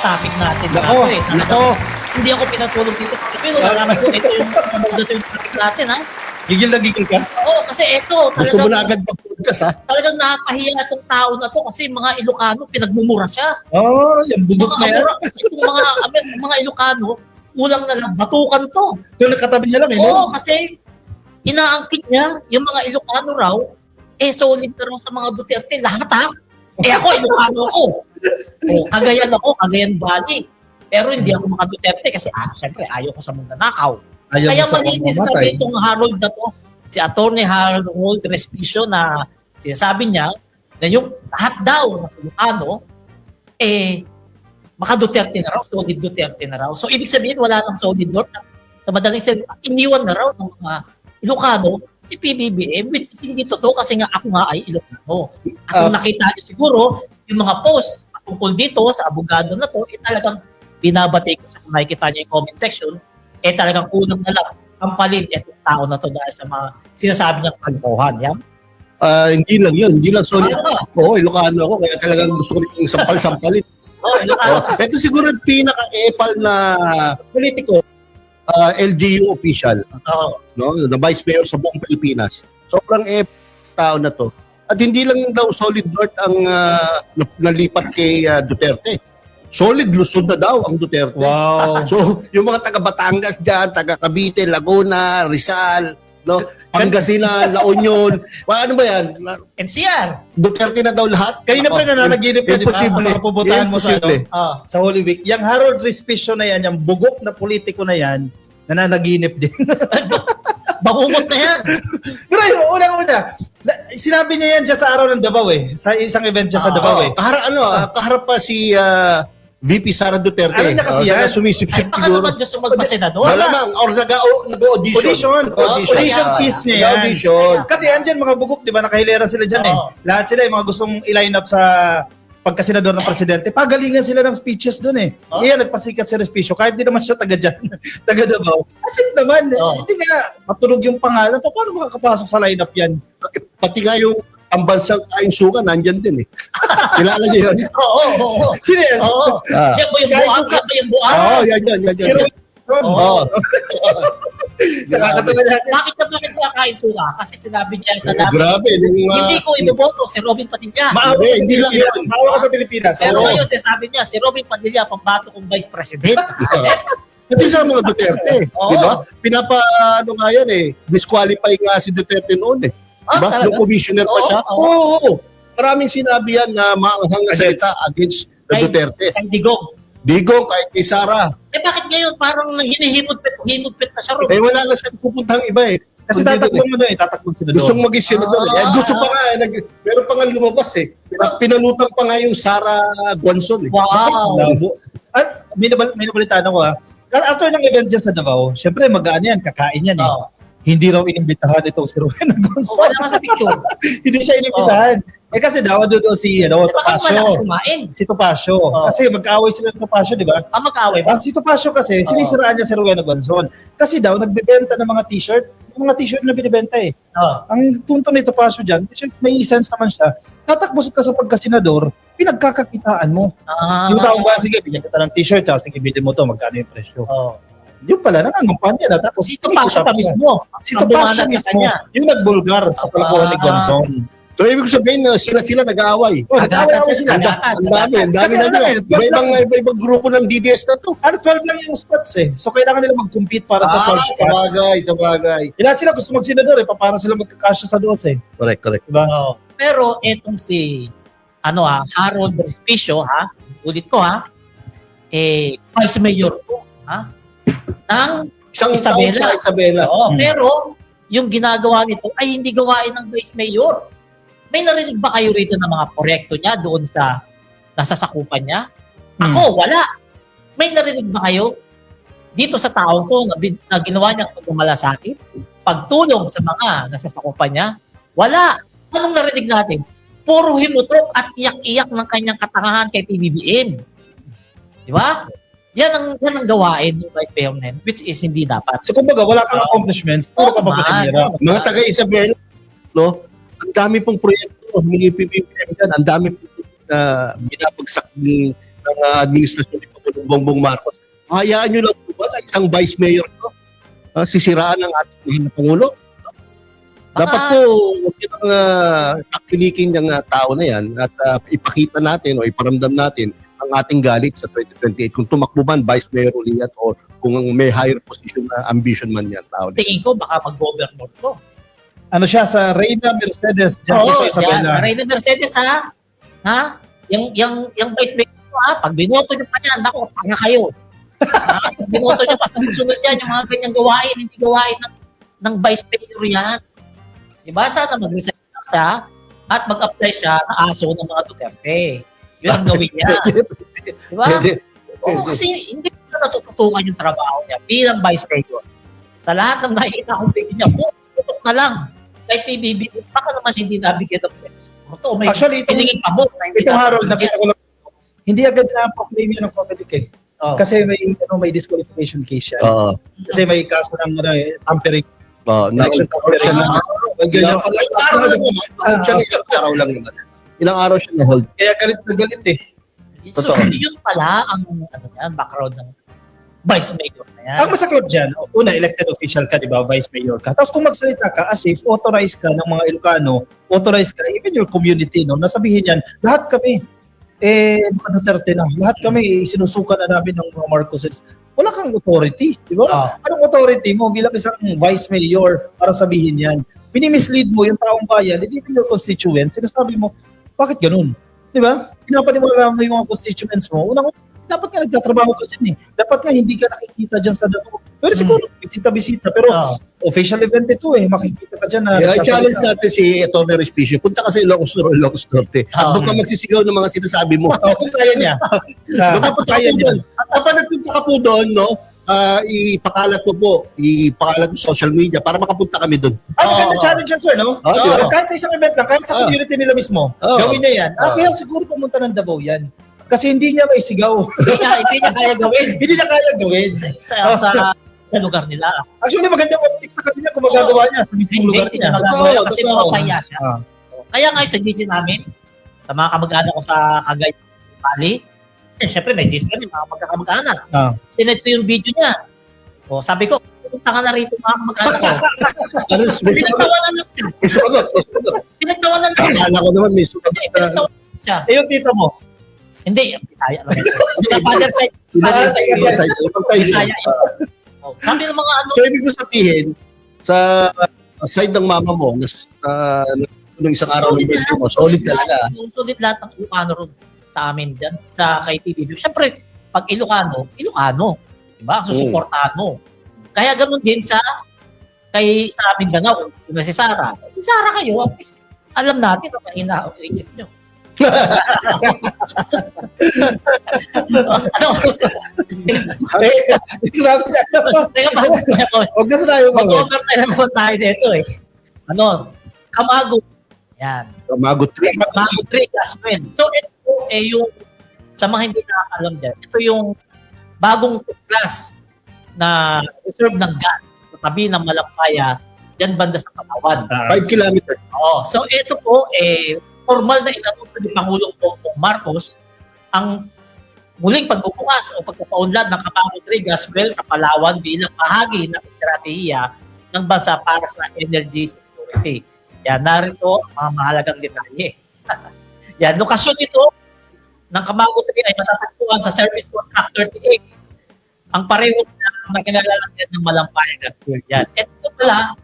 topic natin. Nako, nako. Hindi ako pinatulog dito. Pero nalaman ko, ito yung topic natin, ha? Gigil na gigil ka? Oo, kasi ito, Gusto mo talagang, na agad mag-podcast, ha? talagang nakapahiya itong tao na to kasi mga Ilocano, pinagmumura siya. Oo, yung bubog na yan. Itong mga Ilocano, ulang na lang, batukan to. Kung nakatabi niya lang, eh. Oo, kasi inaangkit niya yung mga Ilocano raw, solid na raw sa mga Duterte. Lahat, ha? Ako, Ilocano ako. Cagayan ako, Cagayan Valley. Pero hindi ako mga Duterte kasi syempre ayaw ko sa magnanakaw. Kaya malinis sabi itong Harold na to, si Attorney Harold Respicio na sinasabi niya na yung lahat daw ng Ilocano, maka Duterte na raw, solid Duterte na raw. So ibig sabihin wala nang solid North. Sa madaling sabi, iniwan na raw ng mga Ilocano si PBBM, which is hindi totoo kasi nga ako nga ay Ilocano. At kung nakita niyo siguro, yung mga post tungkol dito sa abogado na to, talagang binabati ko kung nakikita niyo yung comment section, talagang kulang na lang sampalin itong tao na to dahil sa mga sinasabi niyang kalokohan. Yan. Hindi lang yun. Hindi lang solid. Oo, Ilocano ako. Kaya talagang gusto ko rin sampal-sampalin. Ilocano. Ito siguro yung pinaka-epal na politiko, LGU official. No? Na vice mayor sa buong Pilipinas. Sobrang tao na to. At hindi lang daw solid North ang nalipat kay Duterte. Solid Luzon na daw ang Duterte. Wow. So, yung mga taga Batangas dyan, taga Cavite, Laguna, Rizal, no? Pangasinan, La Union. Ano ba yan? NCR. Duterte na daw lahat? Kanina pa nananaginip ka, di ba? Sa mga pupuntahan mo sa, sa Holy Week. Yung Harold Respicio na yan, yung bugok na politiko na yan, nananaginip din. Bangungot na yan. Pero yun, unang-una, sinabi niya yan dyan sa araw ng Davao Sa isang event dyan sa Davao Kaharap pa si VP Sara Duterte. Ano na kasi yan? Sumisip-sip Baka siguro. naman gusto magpasenador. Malamang, or nag-audition. Audition piece niya yan. Audition. Kasi andyan mga bugok, di ba? Nakahilera sila dyan Lahat sila yung mga gustong i-line up sa pagkasenador ng presidente. Pagalingan sila ng speeches doon Iyan, nagpasikat si Respicio. Kahit di naman siya taga dyan, taga Davao. Kasi naman, hindi nga matunog yung pangalan. Paano makakapasok sa lineup yan? Pati nga yung ang bansang kain suka, nandyan din Kilala niyo yun? Oo. Sino yan? Oo. Yan po yung buang. Yan po yung buang. Oo, yan. Oo. Nakakatawa na. Bakit ba kain suka? Kasi sinabi niya na Grabe. hindi ko iboboto si Robin Padilla. Hindi lang yun. Maawa ka sa Pilipinas. Pero ngayon, sabi niya, si Robin Padilla, pambato kong Vice President. Pati sa mga Duterte. Di ba? Nga yan disqualify nga si Duterte noon Diba? Nung commissioner pa siya. Oo. Maraming sinabi yan na maanghang na salita against the Duterte. Kay Digong. Digong, kahit kay Sara. Bakit ngayon parang hinihimod-pet na siya, Robin? Wala nga siya pupuntang iba Kasi tatakbong mo doon tatakbong sila doon. Gustong maging senador. Gusto pa nga, meron pa nga lumabas Pinanutang pa nga yung Sara Guanzon Wow. May nabalitaan ako After ng event dyan sa Davao, syempre mag-ano yan, kakain yan Hindi raw inimbitahan itong si Rowena Gonzalo. Wala naman sa picture. Hindi siya inimbitahan. Kasi daw doon si Topacio. Si Topacio. Kasi magkaaway sila ng Topacio, di ba? Magkaaway ba? Si Topacio kasi, sinisiraan niya si Rowena Gonzalo. Kasi daw, nagbebenta ng mga t-shirt. Yung mga t-shirt na binibenta Ang punto ni Topacio dyan, may sense naman siya. Tatakbo ka sa pagkasenador, pinagkakakitaan mo. Yung tao ba, sige, bigyan kita ng t-shirt, sige, bilhin mo to, magkano yung presyo. Yung pala, nangangampanya na. Tapos, si Topacio pa mismo. Si Topacio mismo, yung nagbulgar sa pagkuhan ni Gonzalo. So, ibig sabihin, sila nag-aaway. Nag-aaway sila. Ang dami na nila. Iba-ibang grupo ng DDS na to. 12 lang yung spots So, kailangan nila mag-compete para sa 12 spots. Sabagay. Ilan sila gusto mag-senador para sila magkakasya sa 12 Correct. Diba? Pero etong si Harold Respicio ulit ko Vice Mayor po ng Isabela. Pero yung ginagawa nito ay hindi gawain ng Vice Mayor. May narinig ba kayo rito ng mga proyekto niya doon sa nasasakupan niya? Ako, wala. May narinig ba kayo dito sa taong to na ginawa niyang pagmamalasakit? Pagtulong sa mga nasasakupan niya? Wala. Anong narinig natin? Puro himutok at iyak-iyak ng kanyang katangahan kay PBBM. Di ba? Yan ang gawain ng Vice Mayor na which is hindi dapat. So kumbaga, wala kang accomplishments, puro ka pa patinira. Mga taga-Isabela, ang dami pong proyekto, mga PBBM dyan, ang dami pong binabagsak ng administrasyon ni Bongbong Marcos. Hayaan nyo lang po ba na isang vice mayor to? Sisiraan ng ating Pangulo? Dapat po, huwag yun ang takilikin ng tao na yan at ipakita natin o iparamdam natin ang ating galit sa 2028 kung tumakbo man vice mayor uli yan o kung may higher position na ambition man yan tao. Tingin ko baka mag-governor to. Ano siya sa Reyna Mercedes dyan Oo, sa Isabela. sa Reyna Mercedes ha. Ha? Yung vice mayor ko ha, pag binoto nyo pa yan, naku, tanga kayo. Pag binoto nyo pa sa susunod yan, yung mga ganyang gawain, hindi gawain ng vice mayor yan. Diba? Sana mag-resign siya at mag-apply siya na aso ng mga Duterte. Yun ang gawin niya. Diba? Oo, kasi hindi na natututukan yung trabaho niya bilang vice mayor. Sa lahat ng nakikita kong video niya, putok na lang. Kay PBB, baka naman hindi nabigyan ng pwede. May Actually, piniging pabot. Itong Harold, nakita ko lang, hindi agad na proclaim yan ng public eh. Oh. Kasi may disqualification case siya. Kasi may kaso ng tampering. Election tampering. Ganyan pala. Ilang araw lang naman. Ilang araw siya na-hold. Kaya galit na galit eh. So, yun pala ang background ng vice mayor na yan. Ang masaklap dyan, una, elected official ka, di ba? Vice mayor ka. Tapos kung magsalita ka as if authorized ka ng mga Ilocano, authorized ka, even your community, no? Nasabihin yan, lahat kami, mga Duterte na, lahat kami, sinusukan na namin ng mga Marcoses. Wala kang authority, di ba? Anong authority mo bilang isang vice mayor para sabihin yan? Pinimislead mo yung taong bayan, hindi yung constituents, sinasabi mo, bakit ganun? Di ba? Pinapaniwala mo yung mga constituents mo. Unang dapat nga nagtatrabaho ka dyan eh. Dapat nga hindi ka nakikita dyan sa dako. Pero siguro, bisita-bisita. Pero official event ito eh. Makikita ka dyan na... I-challenge natin si Atty. Respicio. Punta ka sa Ilocos Sur o Ilocos Norte. At doon ka magsisigaw ng mga sinasabi mo. Kung kaya niya. Makapunta ka po doon. At kapag nagpunta ka po doon, no, ipakalat mo po. Ipakalat mo social media para makapunta kami doon. Maganda challenge yan, sir, no? Diba? Kahit sa isang event lang, kahit sa community nila mismo, gawin niya yan. Kaya siguro pumunta ng Davao yan. Kasi hindi niya maisigaw. Hindi niya kaya gawin. Hindi niya kaya gawin. Sa lugar nila. Actually, magandang optics sa kanila kung magagawa niya sa mismong lugar niya. Kasi mapapaya siya. Kaya nga sa GC namin, sa mga kamag-anak ko sa Cagayan Valley, kasi syempre may GC kami, mga magkakamag-anak. Sinend ko yung video niya. O, sabi ko, pumunta ka na rito mga kamag-anak ko. Pinagtawanan lang siya. Pinagtawanan lang siya. Akala ko naman may sukat. Pinagtawanan siya. Eh, yung tito mo? Hindi, Bisaya lang. Sa father side. Bisaya yun. Sabi ng mga ano. So, ibig mo sabihin, sa side ng mama mo, nung isang araw ng birthday mo, solid talaga. Solid lahat ng Ilocano ron sa amin dyan, sa kay PBB. Siyempre, pag Ilocano, diba? Susuportahan mo. Kaya ganun din sa amin Danao, kung si Sarah. Si Sarah kayo, at least, alam natin ang inaisip nyo. Ano gusto? Sabi niya. Teka, basis niya ko. Huwag na sa tayo. Mag-overtime naman tayo dito eh. Kamago. Yan. Kamago 3. Kamago 3, Jasmine. So, ito yung, sa mga hindi nakakalam dyan, ito yung bagong class na reserve ng gas sa tabi ng Malampaya, dyan banda sa Palawan. 5 kilometers. So, ito po, formal na inatuto ni Pangulong Bongbong Marcos ang muling pagbubukas o pagpapaunlad ng Kamago 3 gas well sa Palawan bilang bahagi ng estratehiya ng bansa para sa energy security. Yan, narito ang mga mahalagang detalye. Yan, lokasyon ito ng Kamago 3 ay matatagpuan sa Service Contract 38. Ang pareho na kinalalaman ng Malampaya gas well. Yan. Ito pala,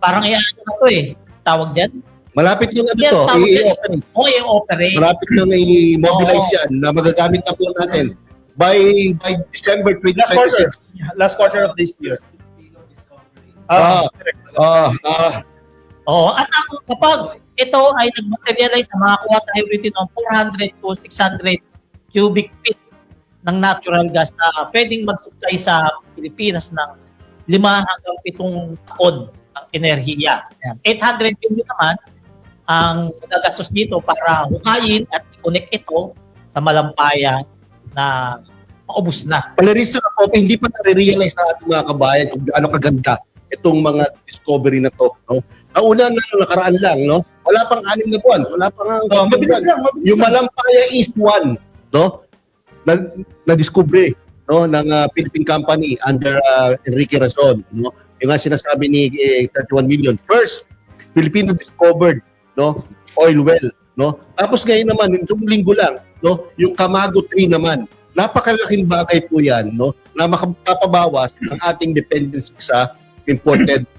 parang iyan na ito tawag dyan? Malapit nang i-operate. I-operate. Malapit nang i-mobilize yan na magagamit na po natin by December 2026. Last quarter of this year. At kapag ito ay nag-materialize na makakuha tayo rito ng 400 to 600 cubic feet ng natural gas na pwedeng mag-supply sa Pilipinas ng 5 hanggang 7 taon ang enerhiya. 800 million naman ang magagastos dito para hukayin at i-connect ito sa Malampaya na paubos na. Palarista na po, hindi pa nare-realize na ating mga kabayan kung gaano kaganda itong mga discovery na to. No? Nauna na nakaraan lang, no? Wala pang 6 na buwan. Wala pang mabilis lang. Yung Malampaya East 1, no? na-discover no ng Philippine company under Enrique Razon, no? Yung nga sinasabi ni 31 million. First, Filipino discovered no oil well, no? Tapos ngayon naman itong linggo lang, no, yung Camago 3 naman. Napakalaking bagay po 'yan, no, na makapabawas ng ating dependency sa imported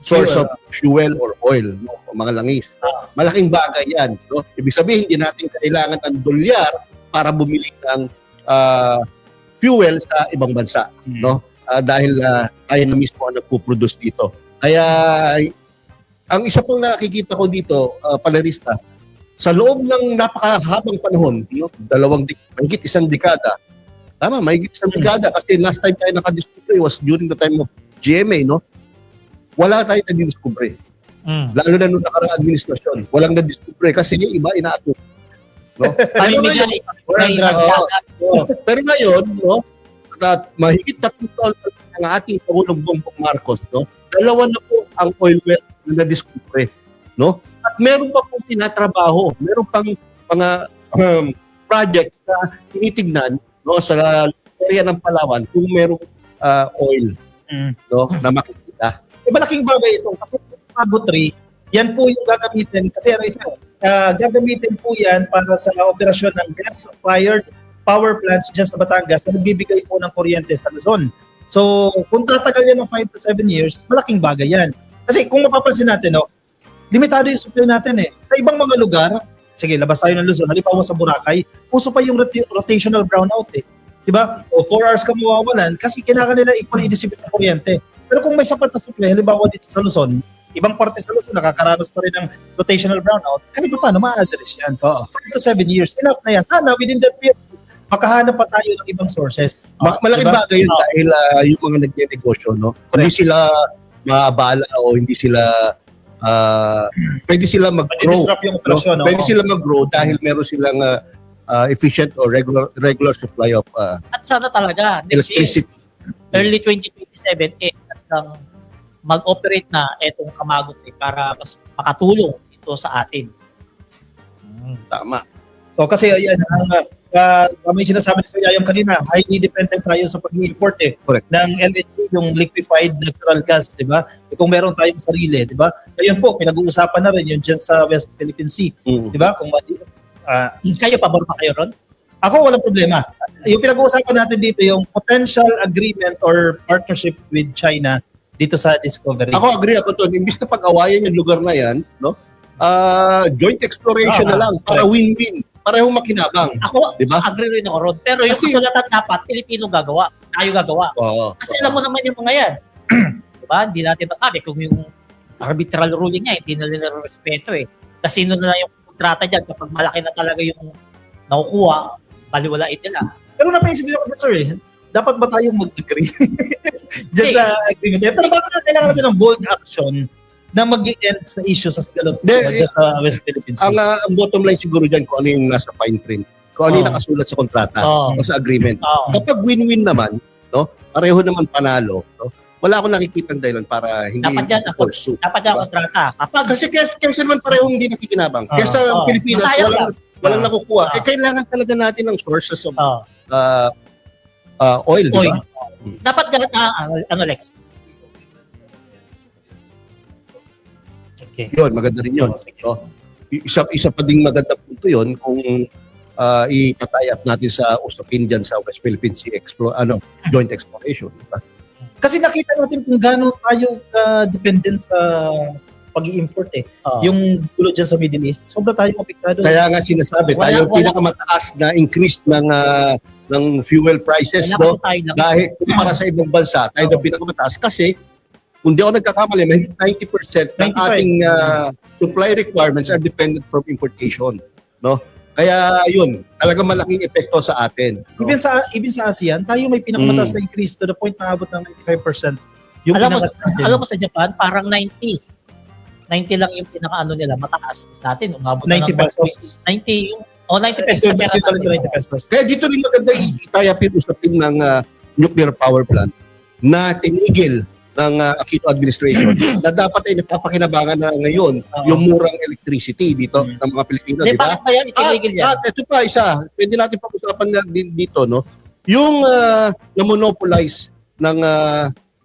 source of fuel or oil, no, o mga langis. Malaking bagay 'yan, no? Ibig sabihin hindi natin kailangan ng dolyar para bumili ng fuel sa ibang bansa, no? Dahil tayo na mismo ang nagpo-produce dito. Kaya ang isa pang nakikita ko dito, Palerista, sa loob ng napakahabang panahon, no, mahigit isang dekada. Tama, mahigit isang dekada kasi last time tayo nakadiscover was during the time of GMA, no? Wala tayo na-discover. Lalo na nung nakarang administrasyon, walang na-discover kasi yung iba inaato. No? Pero ngayon, no, at mahigit 3 taon ang ating Pangulong Bongbong Marcos, no, 2 na po ang oil well na na-discover, no? At meron pa pong tinatrabaho, meron pang mga project na tinitignan, no, sa area ng Palawan kung merong oil, no, na makikita. Malaking bagay itong Camago 3, yan po yung gagamitin kasi gagamitin po yan para sa operasyon ng gas-fired power plants dyan sa Batangas na nagbibigay po ng kuryente sa Luzon. So, kung tatagal yan ng 5 to 7 years, malaking bagay yan. Kasi kung mapapansin natin, no, limitado yung supply natin eh. Sa ibang mga lugar, sige, labas tayo ng Luzon, halimbawa sa Boracay, uso pa yung rotational brownout eh. Diba? O 4 hours ka mawawalan kasi kailangan nila equally distribute ng kuryente. Pero kung may sapat na supply, halimbawa dito sa Luzon, ibang parte sa Luzon, nakakaranas pa rin ng rotational brownout, kahit pa paano, ma-address yan. 5 to 7 years, enough na yan. Sana within that period, makahanap pa tayo ng ibang sources. Malaking diba? bagay yun dahil yung mga nagne-negosyo, no? Hindi sila maabala o hindi sila pwede sila mag-grow. Yung operasyon, no? Pwede sila mag-grow dahil meron silang efficient or regular supply of At sana talaga, next year, electricity. early 2027, talagang mag-operate na itong Camago 3 para mas makatulong ito sa atin. Tama. So kasi ayan, may sinasabi ni Sir Yayam kanina, highly dependent tayo sa pag-import Correct. ng LNG, yung liquefied natural gas, di ba? Kung meron tayong sarili, di ba? Ayun po, pinag-uusapan na rin yun dyan sa West Philippine Sea, di ba? Kung Kayo, pabor pa kayo ron? ako, walang problema. Yung pinag-uusapan natin dito, yung potential agreement or partnership with China dito sa Discovery. Ako agree ako to. Imbis na pag-awayan yung lugar na yan, no? Joint exploration na lang para win-win. Parehong makinabang. Ako, diba? agree rin ako ron. Pero yung kasulatan dapat, Pilipino gagawa. Tayo gagawa. Kasi alam mo naman yung mga yan. Diba? Hindi natin masabi kung yung arbitral ruling niya, hindi na nila respeto eh. Kasi na lang yung kontrata dyan kapag malaki na talaga yung nakukuha, baliwalain nila. Pero napaisip din ako, sir, dapat ba tayong mag-agree? Diyan sa agreement. Pero bakit kailangan natin ng bold action na mag-end sa issue sa Sigalot sa West Philippines? Ang bottom line siguro dyan kung ano yung nasa fine print. Kung ano yung nakasulat sa kontrata o sa agreement. Kapag win-win naman, no, pareho naman panalo, no, wala akong nakikitang dahilan para hindi pursue. Dapat yan kontrata. Kasi kaysa naman parehong hindi nakikinabang. Kaysa Pilipinas, walang nakukuha. Kailangan talaga natin ng sources of oil, di ba? Dapat yan, Alex? Okay. Yun, maganda rin yun. No? Isa pa ding maganda punto yun kung itatay up natin sa usapin dyan sa West Philippine Sea joint exploration. Diba? Kasi nakita natin kung gaano tayo dependent sa pag-i-import Yung gulo dyan sa Middle East, sobra tayong apektado. Kaya nga sinasabi, tayo pinakamataas na increase ng fuel prices, no? Dahil para sa ibang bansa, tayo na pinakamataas kasi kung di ako nagkakamali, may 90% ng ating supply requirements are dependent from importation, no? Kaya yun, talagang malaking epekto sa atin. No? Even sa ASEAN, tayo may pinakamataas na increase to the point na abot ng 95%. Alam mo sa Japan, parang 90. 90 lang yung pinaka-ano nila, mataas sa atin. Umabot 90 pesos. 90 yung 90 pesos. 90 pesos. Kaya dito rin maganda itayapin usapin ng nuclear power plant na tinigil ng Aquino administration na dapat ay napapakinabangan na ngayon yung murang electricity dito ng mga Pilipino, di ba? Bakit ba yan? Itinigil yan? At ito pa isa, pwede natin pag-usapan na din dito, no? Yung na-monopolize ng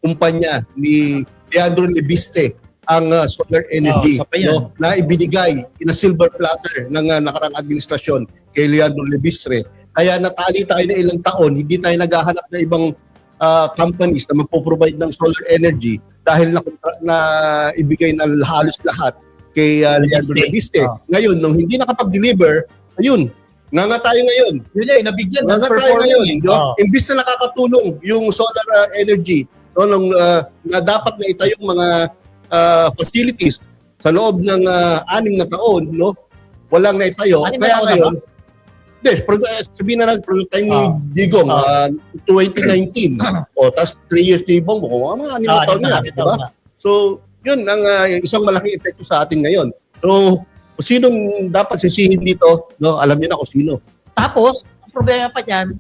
kumpanya ni Leandro Lebiste ang solar energy, no, na ibinigay in a silver platter ng nakarang administrasyon kay Leandro Lebiste. Kaya natali tayo na ilang taon, hindi tayo naghahanap ng ibang companies na magpo-provide ng solar energy dahil na ibigay na halos lahat kay Leandro Lebiste. Ngayon, nung hindi nakapag-deliver, ayun, nga tayo ngayon. Yun yan, nabigyan. Nga tayo ngayon. Imbis na nakakatulong yung solar energy, no, nung, na dapat na itayong mga facilities sa loob ng 6 na taon, no, walang naitayo. Kaya ngayon, sabihin na lang, time ni Digong, 2019. Tapos 3 years ni Bongbong, mga 6 na taon na, di ba? So, yun ang isang malaking epekto sa atin ngayon. So, kung sinong dapat sisihin dito, no, alam niyo na kung sino. Tapos, ang problema pa dyan,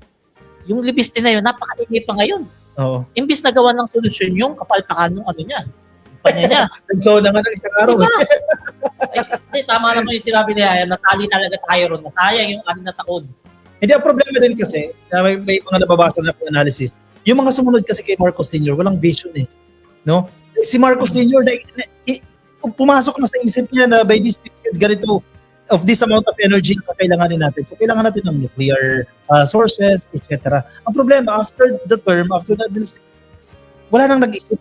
yung Lebiste na yun, napakaingay pa ngayon. Oo. Imbis na gawa ng solusyon yung kapalpakan ng ano niya, kumpanya niya. Nagsaw naman ng isang araw. Diba? Ay, tama naman yung sinabi niya, natali talaga tayo ron, nasayang yung 6 na taon. Hindi, ang problema din kasi, na may mga nababasa na analysis, yung mga sumunod kasi kay Marcos Sr., walang vision eh. No? Si Marcos Sr., pumasok na sa isip niya na by this period, ganito, of this amount of energy na kailanganin natin. So, kailangan natin ng nuclear sources, etc. Ang problema, after the term, after the administration, wala nang nag-isip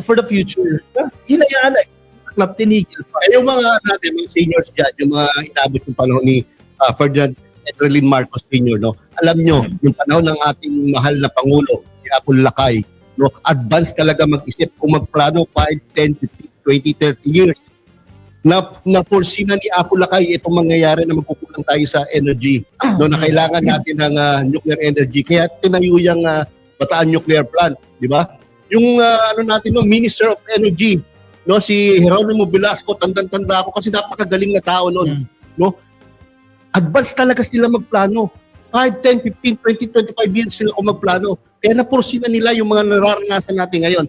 for the future. Hinayaan na. Club tinigil pa. Yung mga natin, mga seniors dyan, yung mga inabot yung panahon ni Ferdinand Edrelin Marcos Sr., no? Alam nyo, yung panahon ng ating mahal na Pangulo, si Apol Lakay, no? Advance talaga mag-isip kung magplano 5, 10, 15, 20, 30 years. Na-foresee na ni Apol Lakay itong mangyayari na magkukulang tayo sa energy, no? Na kailangan natin ng nuclear energy. Kaya tinayo yung Bataan Nuclear Plant, di ba? Yung ano natin, no, Minister of Energy, no, si Jeronimo Velasco, tandang-tanda ako kasi napakagaling na tao noon, no? Advance talaga sila magplano. 5, 10, 15, 20, 25 years sila kung magplano. Kaya na-foresee na nila yung mga nararanasan natin ngayon.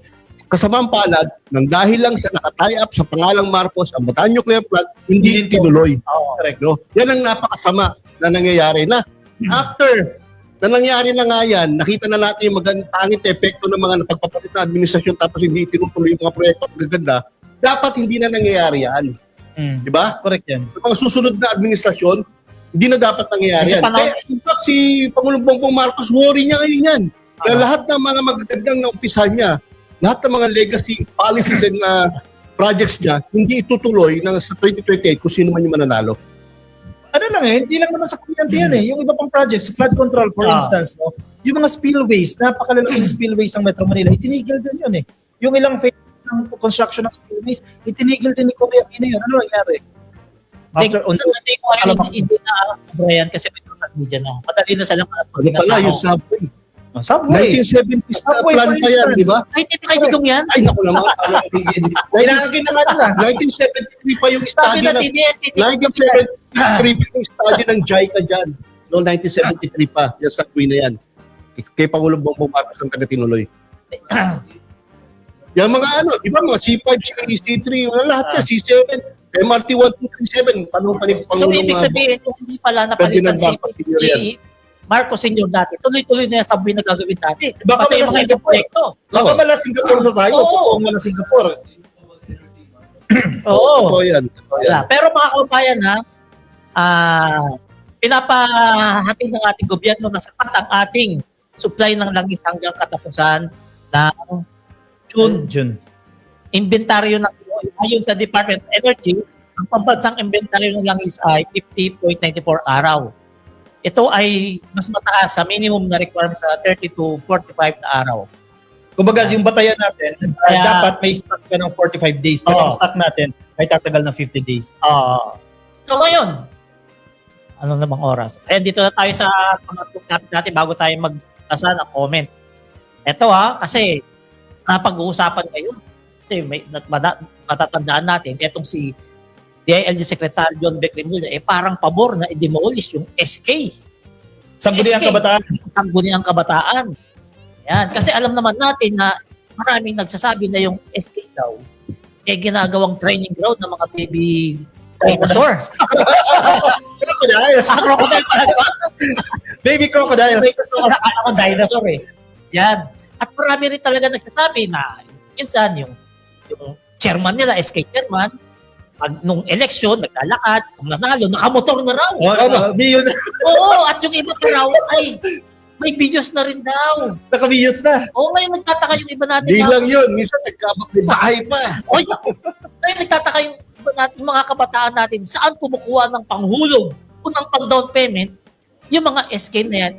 Kasamang palad, nang dahil lang sa naka-tie up sa pangalang Marcos, ang Bataan Nuclear Plant, hindi tinuloy. No? Yan ang napakasama na nangyayari na. After na nangyari na nga yan, nakita na natin yung pangit epekto ng mga napagpapalit na administrasyon tapos hindi tinutuloy yung mga proyekto magaganda, dapat hindi na nangyayari yan. Diba? Correct yan. Sa mga susunod na administrasyon, hindi na dapat nangyayari yan. Kaya, in fact, si Pangulong Bongbong Marcos, worry niya ngayon yan. Kaya lahat ng mga magagandang na umpisahan niya, lahat ng mga legacy policies and projects niya, hindi itutuloy sa 2028 kung sino man yung mananalo. Ano lang hindi lang naman sa kuryente yan eh. Yung iba pang projects, flood control for instance, no? Yung mga spillways, napakalalaking spillways ng Metro Manila, itinigil din yun eh. Yung ilang phase ng construction ng spillways, itinigil din ni Cory Aquino yun. Ano nangyari? After on sa tingin ko hindi na Brian kasi may social media na. Madali na silang Ano pala yung subway? Subway. 1970s na plan pa yan, di ba? Ay, hindi pa kayo yan? Ay, naku naman. Kailangan na nila. 1973 pa yung study Sabi na ng... TDS, 1973 pa yung study ng JICA dyan. No, 1973 pa. Yung subway na yan. Kay Pangulong Bongbong Marcos ang taga-tinuloy. Yung mga ano, di ba mga C5, C3, lahat na, C7, MRT 1237, panahon pa ni Pangulong. So, ibig sabihin, kung hindi pala napalitan si Marcos Sr. dati, tuloy-tuloy na yung subway na gagawin dati. Baka pati yung mga ibang proyekto. Baka mala Singapore na tayo. Totoo mala Singapore. Oo. Yan. Pero mga kababayan pinapahatid ng ating gobyerno na sapat ang ating supply ng langis hanggang katapusan ng June. Inventaryo ng ayon sa Department of Energy, ang pambansang inventaryo ng langis ay 50.94 araw. Ito ay mas mataas sa minimum na requirement sa 30 to 45 na araw. Kumbaga, yung batayan natin, dapat may stock ka ng 45 days. Pero ang stock natin ay tatagal ng 50 days. So ngayon, ano namang oras? Dito na tayo sa topic natin bago tayo maglasa ng comment. Ito kasi napag-uusapan ngayon. Kasi may matatandaan natin, itong si DILG Secretary John Beck Remulla, parang pabor na i-demolish yung SK. Sangguniang Kabataan. Sangguniang Kabataan. Yan. Kasi alam naman natin na maraming nagsasabi na yung SK daw, ginagawang training ground ng mga baby dinosaurs. Crocodiles. Crocodile pala, diba? Baby crocodiles. Akala ko dinosaur eh. Yan. At marami rin talaga nagsasabi na minsan yung chairman nila, SK chairman, nung election, naglalakad, kung nanalo, nakamotor na raw. Million. Oo, at yung iba pa raw, ay, may videos na rin daw. Naka-videos na. Oo, ngayon nagtataka yung iba natin. Di lang yun, minsan nagkabak-bahay pa. O, ngayon nagtataka yung iba natin, mga kabataan natin, saan kumukuha ng panghulog o ng pang-down payment, yung mga SK na yan,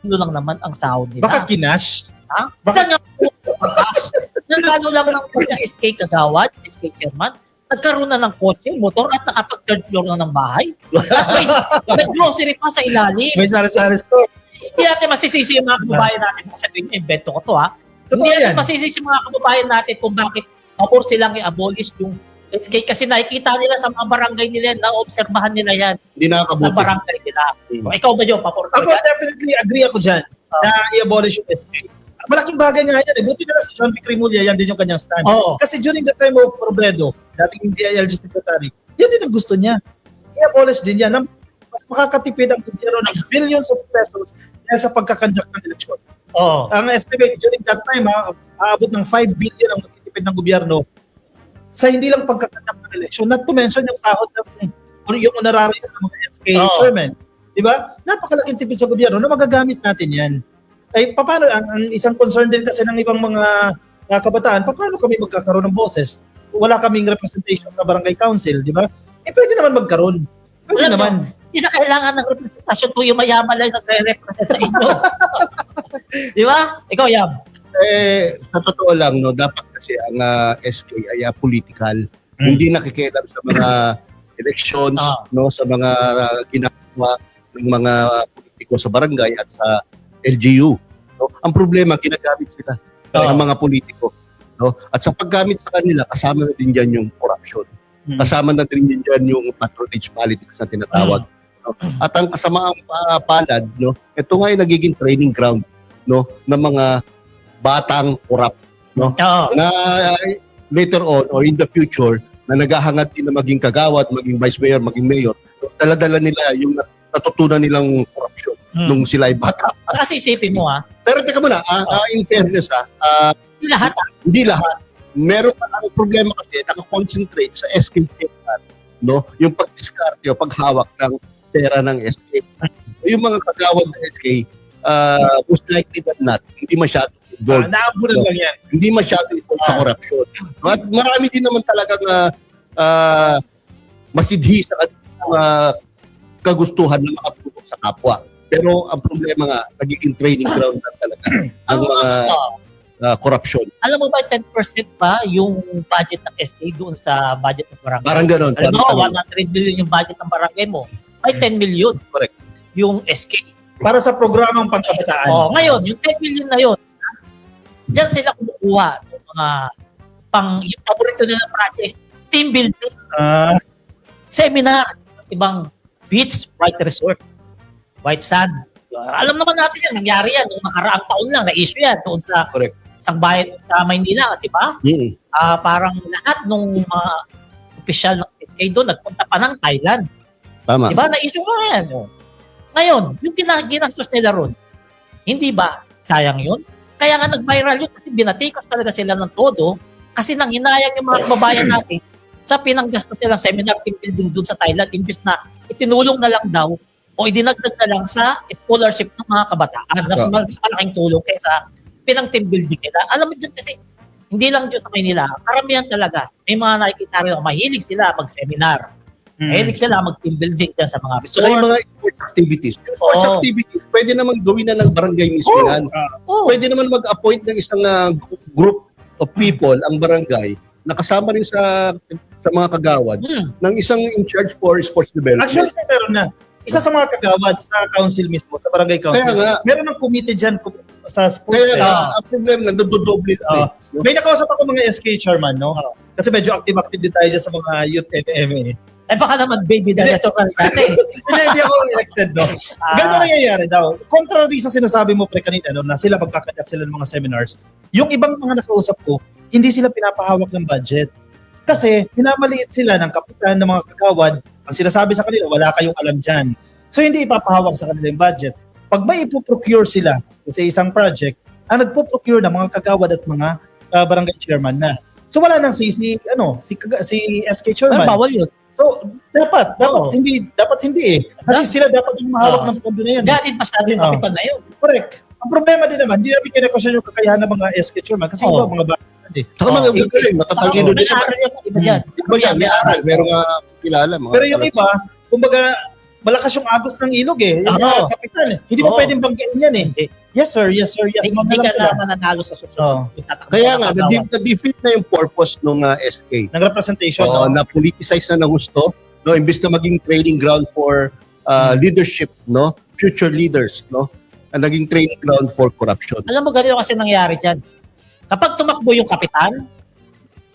yun lang naman ang sahod nila. Baka kinash. Ha? Saan nga nagkano lang ng SK kagawad, SK chairman, nagkaroon na ng kotse, motor, at nakapag-third floor na ng bahay. At may grocery pa sa ilalim. May sari-sari store. Hindi natin masisisi yung mga kababayan natin. Sabihin niyo, invento ko to ha. Totoo Hindi natin yan. masisisi yung mga kababayan natin kung bakit pabor silang i-abolish yung SK. Kasi nakikita nila sa mga barangay nila, na-obserbahan nila yan Hindi sa nakakabuti. barangay nila. O, ikaw ba yun, pabor Ako talaga? definitely agree ako dyan na i-abolish yung SK. Malaking bagay nga yan. Buti na si Sean Vic Remulla, yan din yung kanyang stand. Oo. Kasi during the time of Robredo, dating DILG secretary, yan din ang gusto niya. I-abolish din yan. Mas makakatipid ang gobyerno ng billions of pesos dahil sa pagkakandak ng eleksyon. Oo. Ang estimate during that time, aabot ng 5 billion ang matitipid ng gobyerno sa hindi lang pagkakandak ng eleksyon. Not to mention yung sahod ng yung honorarium ng mga SK chairman. Diba? Napakalaking tipid sa gobyerno na magagamit natin yan. Ay, paano, ang isang concern din kasi ng ibang mga kabataan, paano kami magkakaroon ng boses? Wala kaming representation sa barangay council, di ba? Pwede naman magkaroon. Pwede Alam naman. Hindi na kailangan ng representasyon kung yung mayaman lang nagre-represent sa inyo. Di ba? Ikaw, Yam. Sa totoo lang, no, dapat kasi ang SK ay political. Hindi nakikialam sa mga elections, no, sa mga ginagawa ng mga politiko sa barangay at sa LGU. No? Ang problema, ginagamit sila ng mga politiko. No? At sa paggamit sa kanila, kasama na din dyan yung corruption. Kasama na din dyan yung patronage politics na tinatawag. No? At ang kasamaang palad, no, ito nga yung nagiging training ground, no, ng mga batang corrupt. No? Na later on or in the future, na naghahangad din na maging kagawad, maging vice mayor, maging mayor, dala-dala nila yung natutunan nilang corruption nung sila ay bata. Kasi isipin mo Pero teka muna, in fairness hindi lahat hindi lahat. Meron pa ang problema kasi nakakonsentrate sa SK chairman, no? Yung pag-discard o paghawak ng pera ng SK. Yung mga kagawad ng SK, most likely than not, hindi masyado involved. Naabunan lang yan. Hindi masyado involved sa corruption. At marami din naman talagang masidhi sa kagustuhan na makatulong sa kapwa. Pero ang problema nga, nagiging training ground na talaga ang mga corruption. Alam mo ba, 10% pa yung budget ng SK doon sa budget ng barangay? Parang ganon. Alam mo, 100 million yung budget ng barangay mo. May 10 million. Correct. Yung SK. Para sa programang pangkabataan. Ngayon, yung 10 million na yun, diyan sila kumukuha ng mga yung paborito nila project, team building, seminar, ibang beach, white resort, white sand. Alam naman natin yan, nangyari yan noong nakaraang taon lang, na-issue yan doon sa Correct. isang bayan sa Maynila, di ba? Parang lahat ng mga opisyal ng SK doon, nagpunta pa ng Thailand. Tama. Di ba? Na-issue nga yan. Ngayon, yung ginastos nila ron, hindi ba sayang yun? Kaya nga nag-viral yun kasi binatikos talaga sila ng todo kasi nang hinayang yung mga kababayan natin sa pinanggastos nilang seminar team building doon sa Thailand imbis na itinulong na lang daw o idinagdag na lang sa scholarship ng mga kabataan na mas malaking tulong kaysa pinang team building nila. Alam mo dyan kasi, hindi lang dyan sa Maynila, karamihan talaga. May mga nakikita rin, mahilig sila mag-seminar. Mahilig sila mag-team building dyan sa mga resort. So, yung mga sports activities. Yung sports activities, pwede naman gawin na ng barangay mismo yan. Pwede naman mag-appoint ng isang group of people, ang barangay, nakasama rin sa mga kagawad, ng isang in charge for sports development. Actually, meron na. Isa sa mga kagawad sa council mismo, sa barangay council. Kaya nga. Meron ng committee dyan sa sports. Kaya ang problema, nandodoble. May nakausap ako mga SK chairman, no? Kasi medyo active-active din tayo dyan sa mga youth MMA. Eh baka naman baby director ka dati. Hindi ako elected, no? Ganito nangyayari daw. Contrary sa sinasabi mo pre kanina, no, na sila magkakadat sila ng mga seminars, yung ibang mga nakausap ko, hindi sila pinapahawak ng budget. Kasi minamaliit sila ng kapitan ng mga kagawad. Ang sinasabi sa kanila, wala kayong alam dyan. So hindi ipapahawak sa kanila yung budget. Pag may ipoprocure sila sa isang project, ang nagpo-procure ng mga kagawad at mga barangay chairman na. So wala nang si SK chairman. Bawal yun. So dapat hindi eh. Kasi sila dapat yung mahawak ng pondo na yan. Ganit masyado yung kapitan na yun. Correct. Ang problema din naman, hindi natin kine-question yung kakayahan ng mga SK chairman kasi iba mga bata eh. Saka mga galing, matatalino din naman. May aral yung iba dyan. Iba yan, may aral. Meron nga kilala. Pero yung iba, kumbaga, malakas yung agos ng ilog eh. Yung kapitan eh. Hindi mo pwedeng banggain yan eh. Yes sir, yes sir, yes. Hindi ka na mananalo sa susunod. Kaya nga, na-defeat na yung purpose ng SK. Ng representation. Na-politicize na ng gusto. No? Imbis na maging training ground for leadership, no, future leaders, no, ang naging training ground for corruption. Alam mo, ganito kasi nangyari dyan. Kapag tumakbo yung kapitan,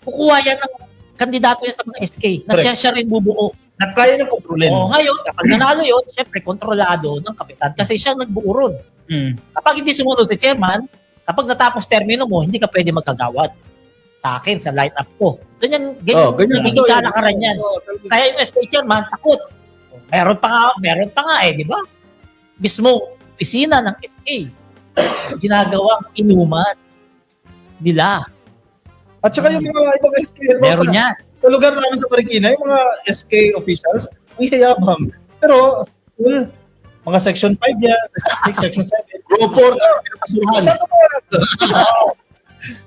kukuha yan ng kandidato yan sa mga SK na siya rin bubuo. Na kaya niyang kontrolin. Ngayon, kapag nanalo yun, syempre, kontrolado ng kapitan kasi siya nagbuo ron. Kapag hindi sumunod si chairman, kapag natapos termino mo, hindi ka pwede magkagawad. Sa akin, sa line-up ko. Ganyan nagiging kalakaran yan. Kaya yung SK chairman, takot. Meron pa nga di ba? Mismo, opisina ng SK, ginagawang inuman nila. At saka yung mga ibang SK, meron yan. Sa lugar namin sa Marikina, yung mga SK officials, ang yayabang. Pero, mga Section 5 yan, Section 6, Section 7. Report.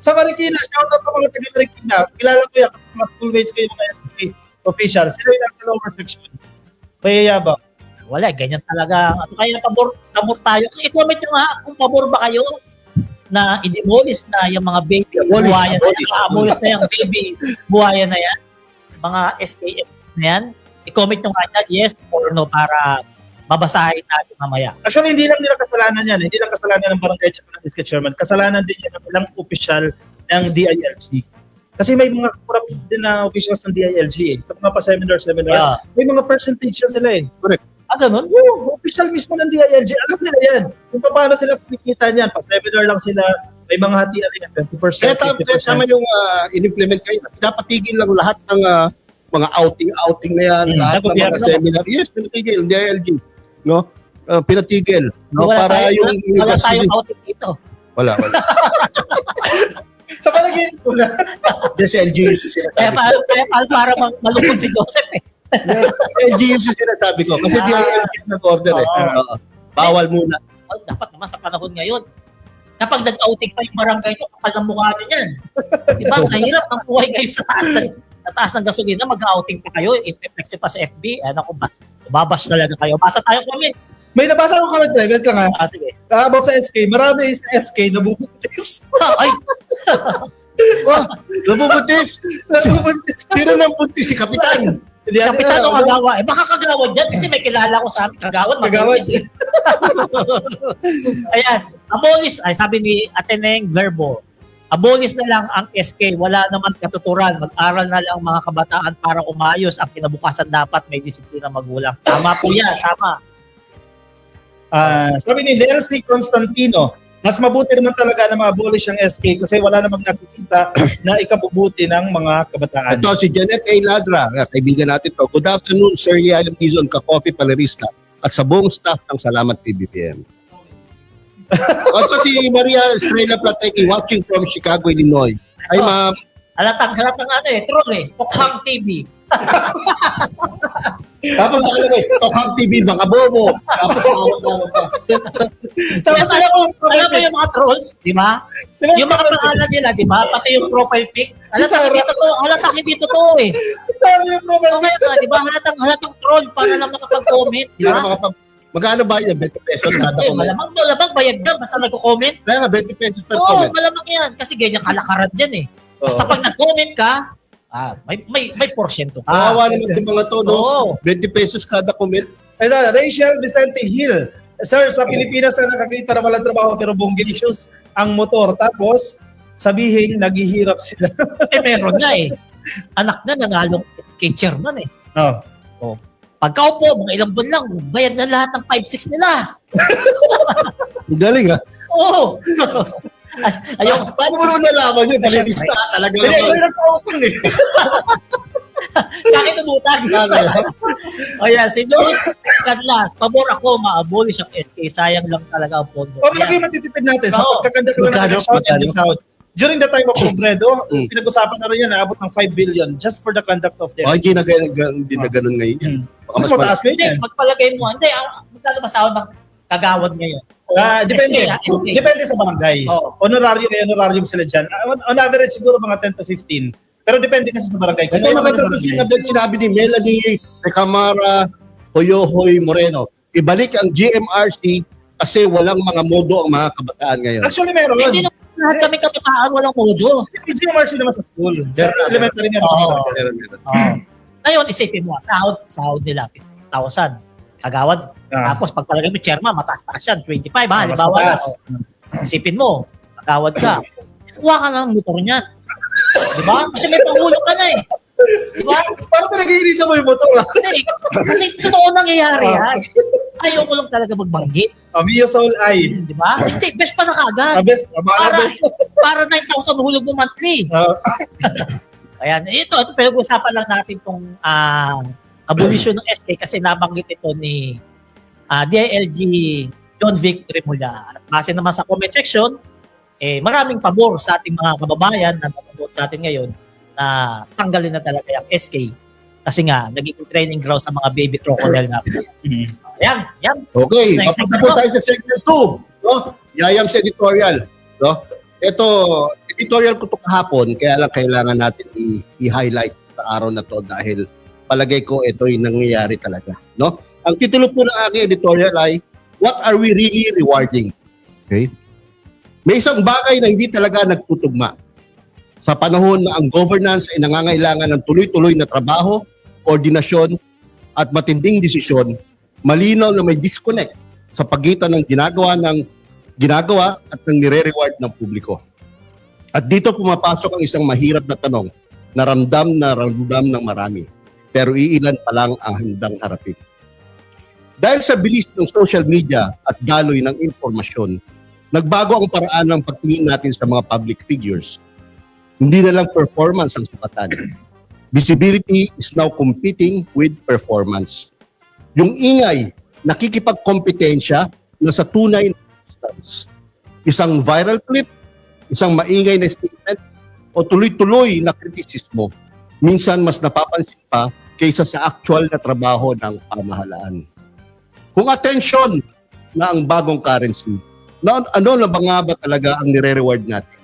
Sa Marikina, shoutout sa mga taga-Marikina. Kilala ko yan, mga schoolmates ko yung mga SK officials. Sila yung nasa lower section. Mayayabang. Wala, ganyan talaga. Kaya pabor tayo. I-comment nyo nga kung pabor ba kayo na i-demolish na yung mga baby buhaya na yan. Demolish na yung baby buhaya na yan. Mga SKF na yan. I-comment nyo nga yan, yes or no, para babasahin natin mamaya. Actually, hindi lang nila kasalanan yan. Hindi lang kasalanan ng barangay at ng SK chairman. Kasalanan din yan ng ilang opisyal ng DILG. Kasi may mga corrupt din na officials ng DILG eh. Sa mga pa-seminar, may mga percentage yan sila eh. Correct. Ganun? Oo, official mismo ng DILG. Alam nila yan. Kung paano sila kumikita niyan. Pa-seminar lang sila. May mga hatian yan. 20%, 50%. Tama yung in-implement kayo. Dapat tigil lang lahat ng mga outing na yan. Lahat ng mga seminar. Yes, pinatigil. DILG. No? Pinatigil. No? Para wala tayong outing dito. Wala. Sa panaginip ko na. Yes, LGU sinasabi ko. Kaya para malungkot si Joseph eh. LGU sinasabi ko. Kasi DILG nag-order eh. Bawal muna. Dapat naman sa panahon ngayon. Kapag nag-outing pa yung barangay nyo, kapal ng mukha nyo yan. Diba? Sa hirap ng buhay kayo sa taas ng gasolina, mag-outing pa kayo, i-flex pa sa FB, babash talaga kayo. Basa tayo comment. May nabasa ko comment, Wait lang ha. Sige. About sa SK, marami sa SK na bubuntis. Ay! Nabubuntis? Sino nang buntis? Si Kapitan. Kapitan o kagawa? Baka kagawad yan kasi may kilala ko sa amin. Kagawad. Ayan. Abolish, sabi ni Ateneng Verbo, abolish na lang ang SK. Wala naman katuturan. Mag-aral na lang mga kabataan para umayos. Ang kinabukasan dapat may disiplina magulang. Tama po yan. Tama. Sabi ni Nelsie Constantino, mas mabuti naman talaga na ma-abolish ang SK kasi wala namang nakikita na ikabubuti ng mga kabataan. Ito si Janet A. Ladra, kaibigan natin to. Good afternoon, Sir Yayan Dizon, Ka-Coffee Palerista, at sa buong staff ng Salamat PBBM. Ito si Maria Estrella Plateki, watching from Chicago, Illinois. Ay ma'am. Halatang troll eh. Pokhang TV. Tapos nakalagay, Tokhang TV, mga bobo. Tapos alam mo yung mga trolls, di ba? Yung mga pangalan nila, di ba? Pati yung profile pic. Halatang hindi totoo eh. Sorry yung profile pic. Di ba? Halatang troll para lang makapag-comment, di ba? Magkano ba yan? 20 pesos kada comment? Malamang bayad ka basta nag-comment. Kaya nga, 20 pesos per comment. Oo, malamang yan. Kasi ganyan kalakaran dyan eh. Basta pag nag-comment ka, may porsyento ka. Kawawa naman yung mga to, no? 20 pesos kada comment. Ito, Rachel Vicente Hill. Sir, sa Pilipinas na nakakita na walang trabaho pero bonggilicious ang motor. Tapos, sabihin, naghihirap sila. Meron nga eh. Anak na nangalong SK chairman eh. O, pagkaupo, mga ilang buwan lang, bayad na lahat ng 5-6 nila. Ang galing ha. Oo. Ayun. Paano mo naman nalaman yun? Palilista talaga Hindi, naman. ikaw nagpautang eh. Sa akin umutang. O yan, si Luis Cadlas, pabor ako, ma-abolish ang SK. Sayang lang talaga ang pondo. O malaki yung matitipid natin sa Oo. pagkakanda ko ng Magkano? South and the South. During the time of Robredo, Mm. pinag-usapan na rin yan, naabot ng 5 billion just for the conduct of their... Oh, hindi na ganun ngayon yan. Baka Mas mataas ngayon Hindi, yan. pagpalagay mo, hindi, magkano ba sahod ng kagawad ngayon? Depende. SK. Depende sa barangay. Oo. Honorarium sila dyan. On average, siguro mga 10 to 15. Pero depende kasi sa barangay. Ito maganda yung sinabi ni Melanie Recamara Hoyohoy Moreno. Ibalik ang GMRC kasi walang mga modo ang mga kabataan ngayon. Actually, meron. Hindi naman lahat kami kabataan, walang modo. Yung GMRC naman sa school. Sa Meron. elementary meron. Oo. Meron. Ngayon, isipin mo, sahod nila, 50,000. Kagawad. Ah. Tapos, pagpalagay mo, chairman, mataas-taas yan, 25, ha? Mas Halimbawa, mataas. isipin mo, kagawad ka. Kuha ka ng motor niyan. Di ba? Kasi may pangulo ka na eh. Di ba? Parang pinag-iirita mo yung motor. Hindi. Kasi totoo nangyayari yan. Ayaw ko lang talaga magbanggit. Mio Soul Eye. Di ba? Hindi, best pa na kagad. Best. Para, Best. para 9,000 hulog mo monthly. Ayan, ito pinag-usapan lang natin tong abolition ng SK kasi nabanggit ito ni DILG John Vic Remulla. At base naman sa comment section, maraming pabor sa ating mga kababayan na nanonood sa atin ngayon na tanggalin na talaga yung SK kasi nga naging training ground sa mga baby crocodile natin. Ayan, yan. Okay, Next papunta po tayo sa segment 2. No? Yayam's editorial. No? Ito, editorial ko ito kahapon, kaya lang kailangan natin i-highlight sa araw na to dahil palagay ko ito yung nangyayari talaga. No? Ang titulo po ng aking editorial ay, What are we really rewarding? Okay? May isang bagay na hindi talaga nagtutugma. Sa panahon na ang governance ay nangangailangan ng tuloy-tuloy na trabaho, koordinasyon, at matinding desisyon, malinaw na may disconnect sa pagitan ng ginagawa at ng nire-reward ng publiko. At dito pumapasok ang isang mahirap na tanong na ramdam ng marami. Pero iilan pa lang ang handang harapin. Dahil sa bilis ng social media at daloy ng informasyon, nagbago ang paraan ng pagtingin natin sa mga public figures. Hindi na lang performance ang sukatan. Visibility is now competing with performance. Yung ingay, nakikipagkompetensya na sa tunay na substance. Isang viral clip, isang maingay na statement, o tuloy-tuloy na kritisismo, minsan mas napapansin pa kaysa sa actual na trabaho ng pamahalaan. Kung attention na ang bagong currency, ano na ba nga ba talaga ang nire-reward natin?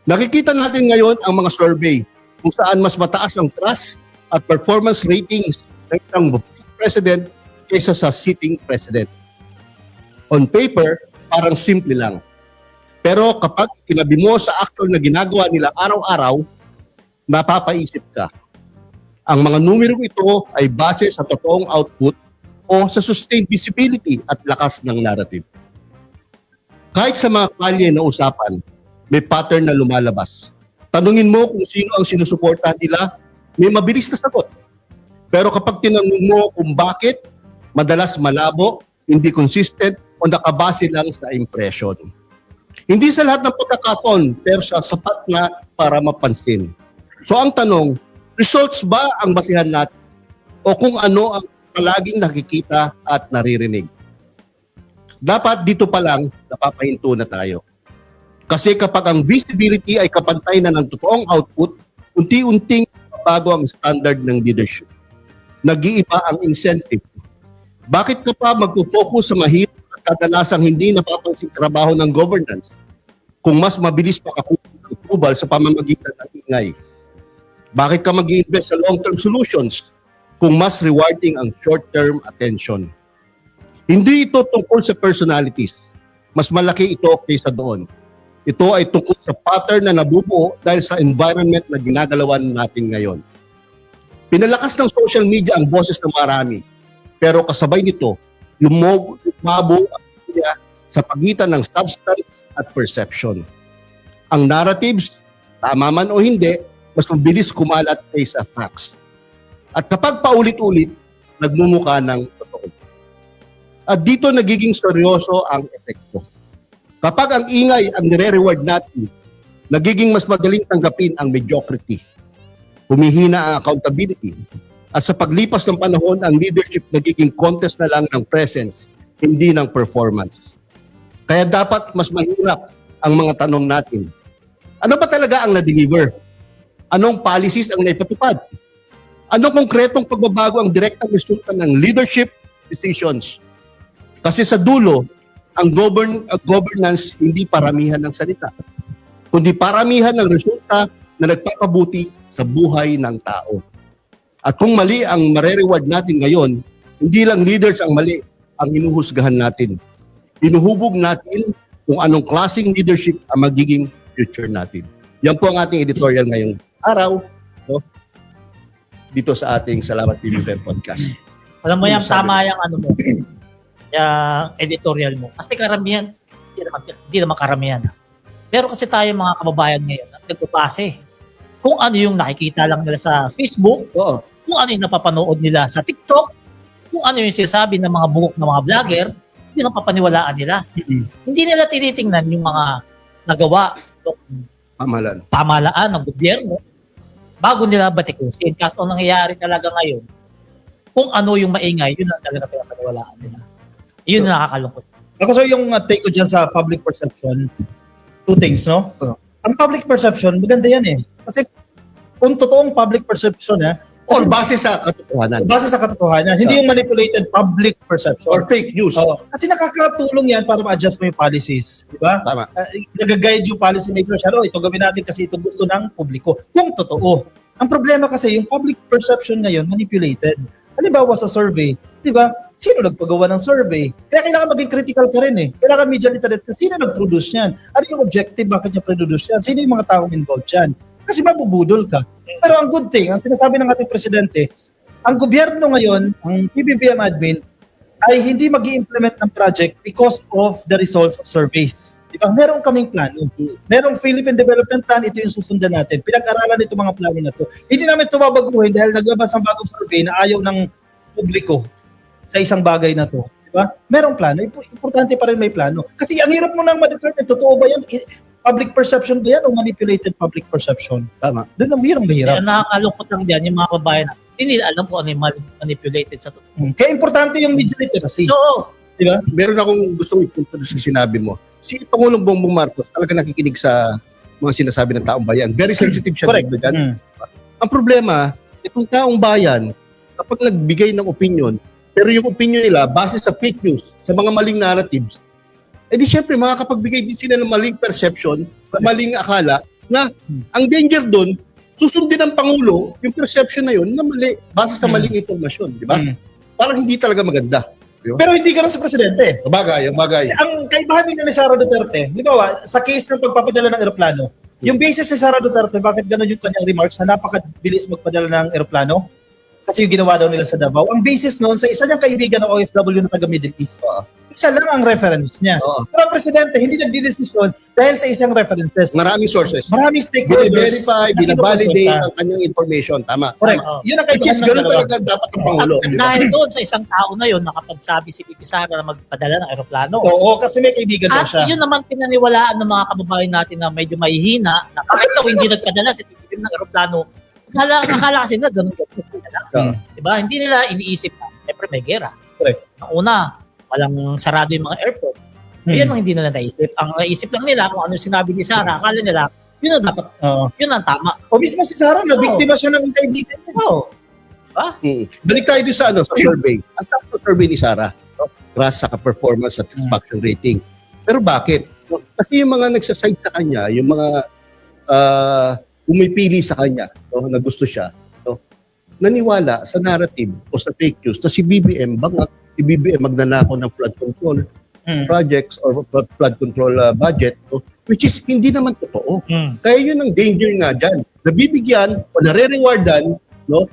Nakikita natin ngayon ang mga survey kung saan mas mataas ang trust at performance ratings ng isang vice president kaysa sa sitting president. On paper, parang simple lang. Pero kapag kinabi mo sa actual na ginagawa nila araw-araw, napapaisip ka. Ang mga numerong ito ay base sa totoong output o sa sustained visibility at lakas ng narrative. Kahit sa mga kalye na usapan, may pattern na lumalabas. Tanungin mo kung sino ang sinusuportahan nila, may mabilis na sagot. Pero kapag tinanong mo kung bakit, madalas malabo, hindi consistent, o nakabase lang sa impression. Hindi sa lahat ng pagkakataon, pero sa sapat na para mapansin. So ang tanong, results ba ang basihan natin? O kung ano ang palaging nakikita at naririnig? Dapat dito pa lang, napapahinto na tayo. Kasi kapag ang visibility ay kapantay na ng totoong output, unti-unting bago ang standard ng leadership. Nag-iiba ang incentive. Bakit ka pa magpo-focus sa mahirap at kadalasang hindi napapansing trabaho ng governance kung mas mabilis makakuha ng approval sa pamamagitan ng ingay? Bakit ka mag-i-invest sa long-term solutions kung mas rewarding ang short-term attention? Hindi ito tungkol sa personalities. Mas malaki ito kaysa doon. Ito ay tungkol sa pattern na nabubuo dahil sa environment na ginagalawan natin ngayon. Pinalakas ng social media ang boses ng marami, pero kasabay nito, lumabo ang media sa pagitan ng substance at perception. Ang narratives, tama man o hindi, mas mabilis kumalat kaysa facts. At kapag paulit-ulit, nagmumukha ng totoo. At dito nagiging seryoso ang epekto. Kapag ang ingay ang nire-reward natin, nagiging mas madaling tanggapin ang mediocrity. Humihina ang accountability. At sa paglipas ng panahon, ang leadership nagiging contest na lang ng presence, hindi ng performance. Kaya dapat mas mahirap ang mga tanong natin. Ano ba talaga ang na-deliver? Anong policies ang naipatupad? Anong konkretong pagbabago ang direktang resulta ng leadership decisions? Kasi sa dulo, ang governance hindi paramihan ng salita, kundi paramihan ng resulta na nagpapabuti sa buhay ng tao. At kung mali ang marereward natin ngayon, hindi lang leaders ang mali ang hinuhusgahan natin. Hinuhubog natin kung anong klaseng leadership ang magiging future natin. Yan po ang ating editorial ngayong araw, no? Dito sa ating Salamat PBBM Podcast. Alam mo yan, tama yung ano mo, yung editorial mo. Kasi karamihan, hindi naman karamihan. Pero kasi tayo mga kababayan ngayon, nagpapase. Kung ano yung nakikita lang nila sa Facebook, Oo. kung ano yung napapanood nila sa TikTok, kung ano yung sinasabi ng mga buhok ng mga vlogger, yun ang papaniwalaan nila. Hindi nila tinitingnan yung mga nagawa ng pamahalaan ng gobyerno bago nila batikusin. Kaso ang nangyayari talaga ngayon, kung ano yung maingay, yun ang talaga pinapaniwalaan nila. Yun ang nakakalungkot. Ako so yung take ko dyan sa public perception, two things, no? Ang public perception, maganda yan eh. Kasi kung totoong public perception, Or base sa katotohanan. Base sa katotohanan, hindi yung manipulated public perception. Or fake news. Kasi nakakatulong yan para ma-adjust mo yung policies. Di ba? Tama. Nag-guide yung policy maker siya, ito gawin natin kasi ito gusto ng publiko. Kung totoo. Ang problema kasi, yung public perception ngayon, manipulated. Halimbawa sa survey, di ba? Sino nagpagawa ng survey? Kaya kailangan maging critical ka rin eh. Kailangan media literate ka. Sino nag-produce yan? Ano yung objective? Bakit niya produce yan? Sino yung mga taong involved yan? Kasi mabubudol ka. Pero ang good thing, ang sinasabi ng ating presidente, ang gobyerno ngayon, ang PBBM admin, ay hindi mag-i-implement ng project because of the results of surveys. Diba? Meron kaming plano. Merong Philippine Development Plan, ito yung susundan natin. Pinag-aralan ito mga plano na to. Hindi namin ito babaguhin dahil naglabas ang bagong survey na ayaw ng publiko sa isang bagay na to. Diba? Merong plano. Importante pa rin may plano. Kasi ang hirap mo nang ma-determine, totoo ba yan? Public perception ba yan o manipulated public perception? Tama. Doon ang hirang mahirap. Kaya nakakalungkot lang dyan yung mga kabayan na hindi nila alam kung ano yung manipulated sa totoo. Kaya importante yung media literacy. So, di ba? Meron akong gustong ipunta sa sinabi mo. Si Pangulong Bongbong Marcos talaga nakikinig sa mga sinasabi ng taong bayan. Very sensitive siya. Correct. Ang problema, itong taong bayan, kapag nagbigay ng opinion, pero yung opinion nila base sa fake news, sa mga maling narratives, di syempre makakapagbigay din sila ng maling perception, maling akala, na ang danger doon, susundin ng Pangulo yung perception na yun na mali, base sa maling informasyon, di ba? Parang hindi talaga maganda. Diba? Pero hindi ganun sa presidente. Ang bagay. Ang kaibahan nila ni Sara Duterte, di ba, sa case ng pagpapadala ng eroplano, yung basis ni Sara Duterte, bakit ganun yung kanyang remarks na napakabilis magpadala ng eroplano? Kasi yung ginawa daw nila sa Davao. Ang basis noon, sa isa niyang kaibigan ng OFW na taga Middle East. Isa lang ang reference niya. Pero ang presidente, hindi nagdidesisyon dahil sa isang references. Maraming sources. Maraming stakeholders. Bine-verify, bine-validate ang kanyang information. Tama. Correct. Tama. Yun ang Which is kaibahan ng ganun dalawa. talaga dapat ang Pangulo. at dahil doon sa isang tao na yun, nakapagsabi si Pipi Sara na magpadala ng aeroplano. Oo, kasi may kaibigan daw At siya. yun naman pinaniwalaan ng mga kababayan natin na medyo mahihina na kahit daw hindi nagpadala si Pipi ng aeroplano, akala kasi na ganun. Diba? Hindi nila iniisip na siyempre may gera. Correct. Ang una, walang sarado yung mga airport. Yan ang hindi nila naisip. Ang naisip lang nila kung ano yung sinabi ni Sara, akala nila, yun ang dapat, yun ang tama. O mismo si Sara, nabiktima siya ng kaibigan niya. Oo. Balik tayo din sa survey. Ang top ng survey ni Sara, trust sa performance satisfaction rating. Pero bakit? Kasi yung mga nagsaside sa kanya, yung mga umipili sa kanya, na gusto siya, naniwala sa narrative o sa fake news na si BBM magnanakaw ng flood control projects or flood control budget, which is hindi naman totoo. Kaya yun ang danger nga dyan. Nabibigyan o nare-rewardan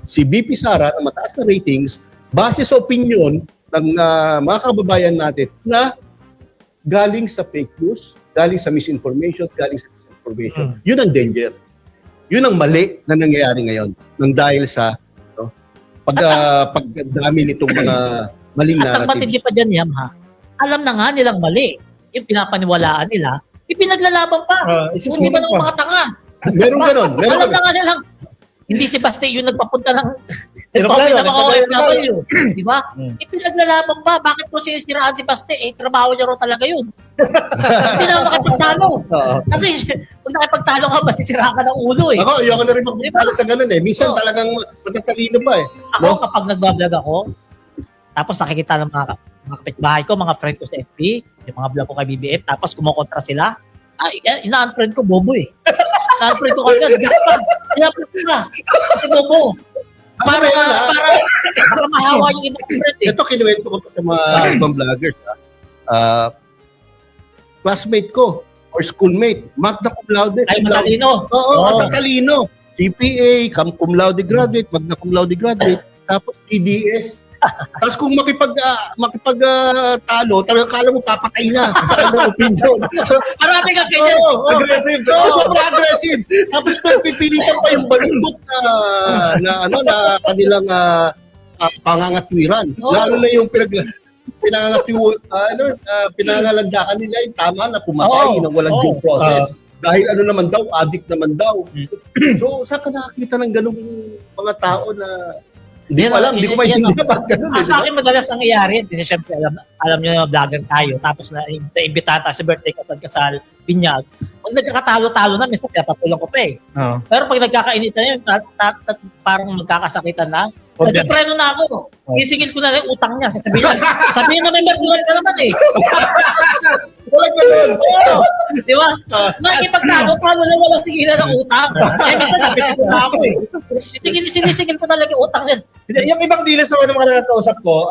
si BP Sara ng mataas na ratings base sa opinion ng mga kababayan natin na galing sa fake news, galing sa misinformation, galing sa disinformation. Yun ang danger. Yun ang mali na nangyayari ngayon nang dahil sa pagdami nitong mga maling At ang matindi narratives. pa dyan, Yam, ha? Alam na nga nilang mali. Yung pinapaniwalaan nila, ipinaglalaban pa. Kung di ba ng mga tanga? Meron ganon. Meron Alam na ganon. nga nilang, hindi si Basti yung nagpapunta ng Aeroplano, ng mga OFW. Di ba? Hmm. Ipinaglalaban pa. Bakit mo sinisiraan si Basti? Trabaho niya raw talaga yun. Hindi na makipagtalo. Oo. Kasi kung nakipagtalo ka, masisiraan ka ng ulo eh. Ako, ayoko na rin magpapala sa ganun eh. Minsan talagang matatalino pa eh. Ako, kapag nagbablog ako, tapos nakikita ng mga kapitbahay ko, mga friend ko sa FB, yung mga vlog ko kay BBM, tapos kumukontra sila, ina-unfriend ko, bobo eh. Ina-unfriend ko kagad. Ina-unfriend ko na. Kasi bobo. Para mahawa yung ibang friend eh. Ito kinuwento ko pa sa mga ibang vloggers. Classmate ko or schoolmate, magna cum laude. Ay, matalino. Oo, matatalino. CPA, cum laude graduate, magna cum laude graduate, tapos TDS. Tapos kung makipagtalo, talagang kala mo papatay na sa kanyang opinion. Marami ka ganyan. Aggressive. Sobrang aggressive. Tapos pipilitan pa yung balundok na kanilang pangangatwiran. Oo. Lalo na yung pinangalandakan nila yung tama na pumatay Oo. ng walang due process. Dahil ano naman daw, addict naman daw. So, saan ka nakakita ng ganung mga tao na hindi ko alam, hindi ko maintindihan bakit ganun. Sa akin madalas nangyayari, kasi syempre alam nyo na vlogger tayo, tapos naimbita tayo sa birthday kasal, binyag. Pag nagkakatalo-talo na, minsan pinapatulong ko pa eh. Pero pag nagkakainitan na yun, parang magkakasakitan na, nagpapreno na ako. Isigil ko na rin utang niya. Sabihin na may margulan ka naman eh. Wala ganun. Oo. Di ba? Nakikipagtalo-talo na walang sigilan ng utang. Eh, minsan nabitin ko na ako eh. Sinisigil ko talaga yung utang niya. Yung ibang dealers naman ng mga nakakausap ko,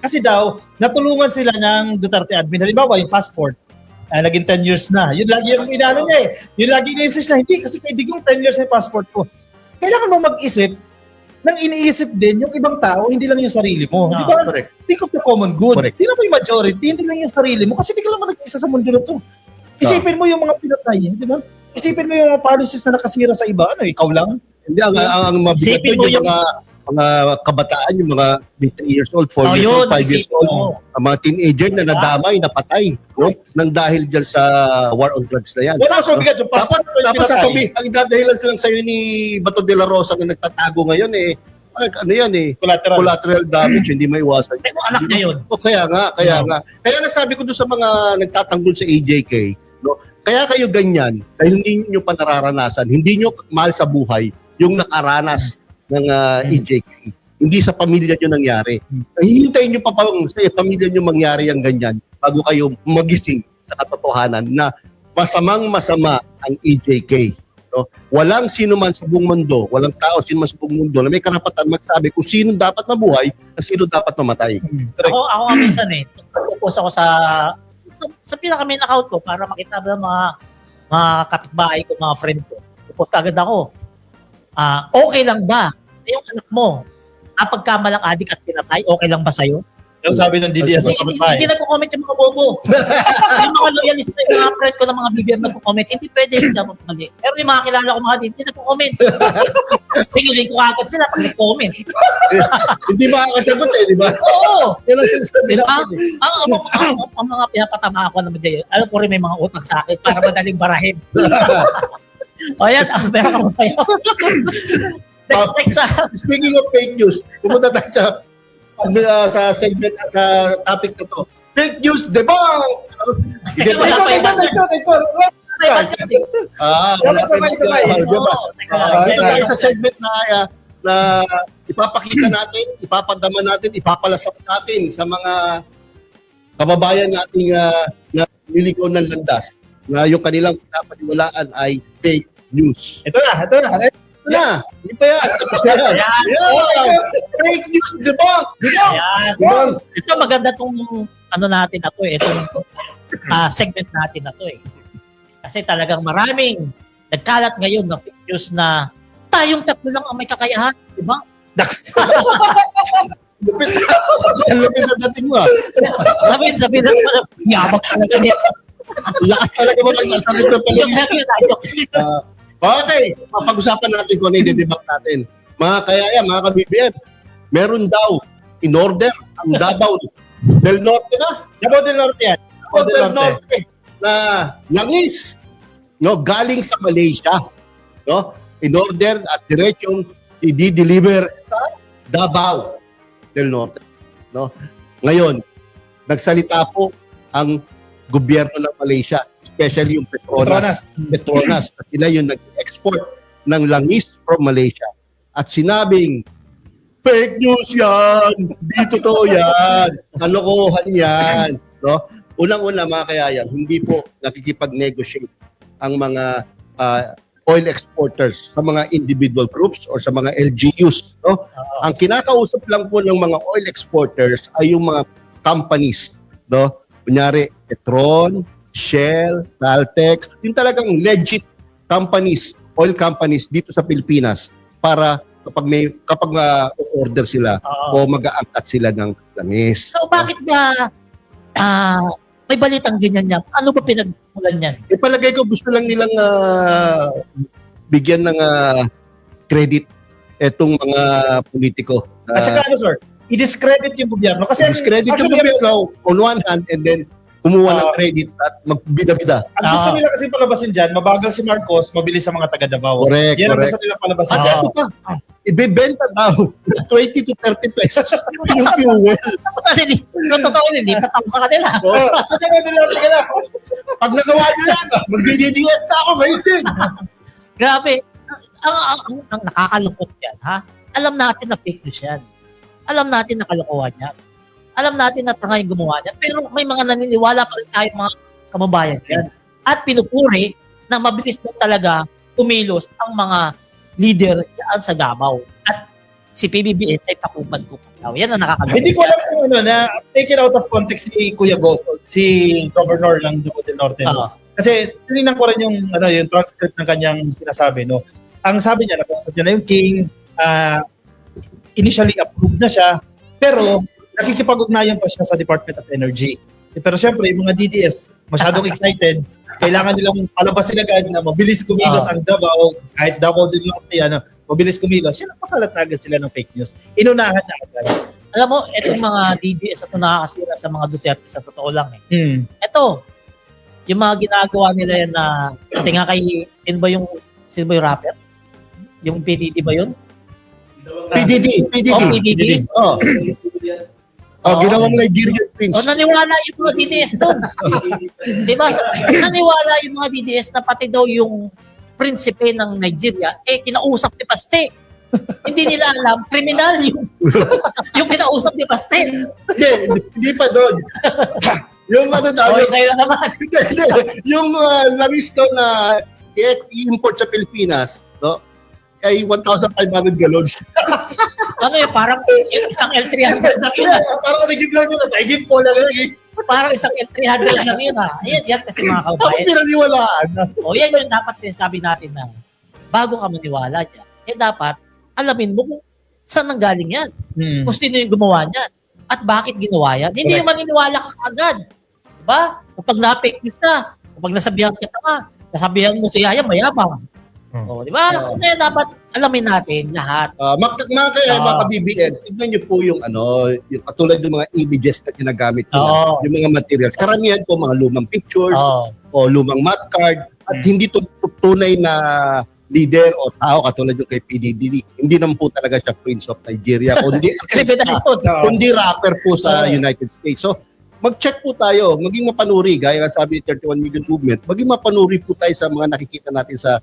kasi daw, natulungan sila ng Duterte admin. Halimbawa, yung passport, naging 10 years na. Yun lagi yung inano niya eh. Yun lagi in-insist na, hindi kasi kaibigang 10 years na yung passport ko. Kailangan mo mag-isip nang iniisip din yung ibang tao, hindi lang yung sarili mo. Di ba? Correct. Think of the common good. Correct. Tingnan mo yung majority, hindi lang yung sarili mo. Kasi di ka lang nag-isa sa mundo na to. Isipin mo yung mga pinatay, di ba? Isipin mo yung mga policies na nakasira sa iba. Ikaw lang? Hindi, ang mabigat Isipin yun, mo yung mga kabataan, yung mga 3 years old, 4 years old, 5 years old, ang mga teenager na nadamay, napatay, no? Nang dahil dyan sa war on drugs na yan. Wala mas mabigat yung passport. Tapos sasabihin, ang idadahilan lang sa'yo ni Bato de la Rosa na nagtatago ngayon ano yan collateral damage, hindi maiwasan. Pero anak niya yun. Kaya nga. Kaya nasabi ko doon sa mga nagtatanggol sa AJK, no? Kaya kayo ganyan, dahil hindi nyo pa nararanasan, hindi nyo mahal sa buhay yung nakaranas ng AJK. Hindi sa pamilya nyo nangyari. Hihintayin nyo pa sa pamilya nyo mangyari ang ganyan bago kayo magising sa katotohanan na masamang-masama ang AJK. No? Walang sino man sa buong mundo, walang tao sino man sa buong mundo na may karapatan magsabi kung sino dapat mabuhay at sino dapat mamatay. Ako nga minsan nagpo-post ako sa pinaka-main account ko para makita ba mga kapitbahay ko, mga friend ko. Post agad ako. Okay lang ba? Yung anak mo, pagkamalang adik at pinatay, okay lang ba sa'yo? Yung sabi ng DDS ng kapitbahay. Hindi nagko-comment yung mga bobo. Yung mga loyalist na yung mga friend ko ng mga BBM nagko-comment, hindi pwede, hindi dapat mali. Pero yung mga kilala ko mga hindi nagko-comment. Singilin ko agad sila pag nag-comment. Hindi makakasagot di ba? Oo. Yan ang sinasabi Diba? natin Ang mga pinapatama ko naman dyan, alam ko rin may mga utang sa akin para madaling barahin. O yan, meron ka mo tayo. Next. Speaking of fake news, pumunta tayo sa segment sa topic na to. Fake news debunk! Hindi ba? Wala pa iba. Wala Sabay. Diba? Ito tayo sa segment na ipapakita natin, ipapadama natin, ipapalasap natin sa mga kababayan nating na niligaw ng landas na yung kanilang pinapaniwalaan ay fake news. Ito na. Hindi pa yan. Yan. Fake news debunk! Ayan. Ito maganda tong natin na to itong segment natin na to Kasi talagang maraming nagkalat ngayon na fake news na tayong tatlo lang ang may kakayahan, di ba? Lupit. Ang lupit na dating mo. Sabi na yabang talaga nito. Lakas talaga mo lang sabi ng paligid. Okay, pag-usapan natin kung ano i-debunk natin. Mga kaya yan, mga ka-BBM, meron daw in order ang Davao del Norte na. Davao del Norte yan. Davao del Norte na langis, no, galing sa Malaysia, no, in order at diretsong i-deliver sa Davao del Norte, no. Ngayon, nagsalita po ang gobyerno ng Malaysia, especially yung Petronas, na sila yung nag-export ng langis from Malaysia. At sinabing, fake news yan, di totoo yan, kalokohan yan, no. Unang-una mga kayayan, hindi po nakikipag-negotiate ang mga oil exporters sa mga individual groups or sa mga LGUs. No? Ang kinakausap lang po ng mga oil exporters ay yung mga companies. No? Kunyari, Petron, Shell, Caltex, yung talagang legit companies, oil companies dito sa Pilipinas para kapag order sila o mag-aangkat sila ng langis. So bakit ba may balitang ganyan niya? Ano ba pinagmulan niyan? Palagay ko gusto lang nilang bigyan ng credit etong mga politiko. At saka ano, sir, i-discredit yung gobyerno. Kasi discredit yung gobyerno on one hand and then kumuha ng credit at magbida-bida. Ang gusto nila kasi palabasin dyan, mabagal si Marcos, mabilis sa mga taga-Davao. Correct, Yan ang correct. gusto nila palabasin. At ito pa, ibebenta daw 20 to 30 pesos yung fuel. Totoo hindi, tatapos sa kanila. Sa Davao del Norte ka na. Pag nagawa nyo yan, mag-DDS na ako ngayon din. Grabe. Ang nakakalungkot yan, ha? Alam natin na fake news yan. Alam natin na kalokohan yan. Alam natin na tanga yung gumawa niyan. Pero may mga naniniwala pa rin tayo mga kababayan yan. At pinupuri na mabilis na talaga kumilos ang mga leader dyan sa Davao. At si PBBM ay pakupad-kupad daw. Yan ang nakakalungkot. Hindi ko alam kung ano na taken out of context si Kuya Go, si Governor ng Davao del Norte. Kasi tinignan ko rin yung transcript ng kanyang sinasabi, no. Ang sabi niya, nakausap niya na yung King, initially approved na siya, pero nakikipag-ugnayan pa siya sa Department of Energy. Pero syempre, yung mga DDS, masyadong excited, kailangan nilang palabasin agad na mabilis kumilos ang Davao, kahit Davao del Norte, mabilis kumilos. Siya napakalat na agad sila ng fake news. Inunahan na agad. Alam mo, itong mga DDS ito nakakasira sa mga Duterte sa totoo lang eh. Ito, yung mga ginagawa nila yan na, tinga kay, sino ba yung rapper? Yung PDD ba yun? PDD. PDD. Ginawang Nigerian Prince. Naniwala yung mga DDS doon. Diba? Naniwala yung mga DDS na pati daw yung prinsipe ng Nigeria, kinausap ni Paste. Hindi nila alam, kriminal yung kinausap ni Paste. Hindi pa doon. Yung ano daw, sa'yo na naman. yung langis doon na i-import sa Pilipinas, no? Ay 1,500 gallons. Ano yun, parang isang L300 lang yun. Parang nagiging lang yun. Nagiging po lang yun. Parang isang L300 lang yun. Yan kasi mga Ako kaubayan. pinaniwalaan. Yan yung dapat sabi natin na bago ka maniwala dyan, dapat alamin mo kung saan nanggaling yan. Kung sino yung gumawa niyan. At bakit ginawa yan. Hindi yung maniniwala ka kaagad. Diba? Kapag na-fake news na, kapag nasabihan ka ka, nasabihan mo si Yaya, mayabang. Di ba? Kaya dapat alamin natin lahat. Mga BBM, tignan nyo po yung yung katulad ng mga images na ginagamit nila, yung mga materials. Karamihan po mga lumang pictures o lumang math card at hindi tunay na leader o tao katulad yung kay PDD. Hindi naman po talaga siya Prince of Nigeria, kundi rapper po sa United States. So, mag-check po tayo, maging mapanuri, gaya nga sabi ni 31 Million Movement, maging mapanuri po tayo sa mga nakikita natin sa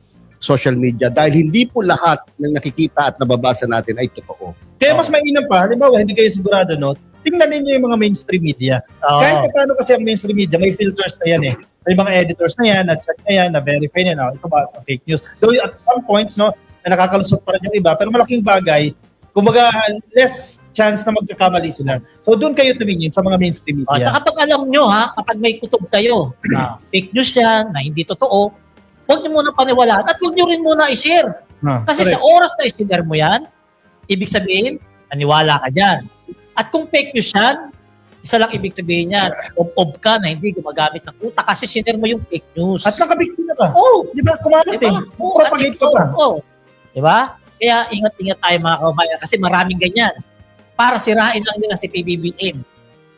social media dahil hindi po lahat ng nakikita at nababasa natin ay totoo. Kaya mas mainam pa, halimbawa, hindi kayo sigurado, no? Tingnan ninyo yung mga mainstream media. Kahit paano kasi ang mainstream media, may filters na yan eh. May mga editors na yan, na-check na yan, na-verify na yan. Ito ba, fake news? Though at some points, no, na nakakalusot pa rin yung iba, pero malaking bagay, kumbaga, less chance na magkakamali sila. So, doon kayo tumingin sa mga mainstream media. At kapag alam nyo, kapag may kutob kayo na fake news yan, na hindi totoo, huwag nyo muna paniwalaan at huwag nyo rin muna i-share. Kasi sa oras na i-share mo yan, ibig sabihin, naniwala ka dyan. At kung fake news yan, isa lang ibig sabihin niya, ob ka na hindi gumagamit ng utak kasi share mo yung fake news. At nakabiktima ka. Di Oo. ba? Kumalat propagate ka pa. Di ba? Kaya ingat-ingat tayo mga kababayan kasi maraming ganyan. para sirain lang nila si PBBM.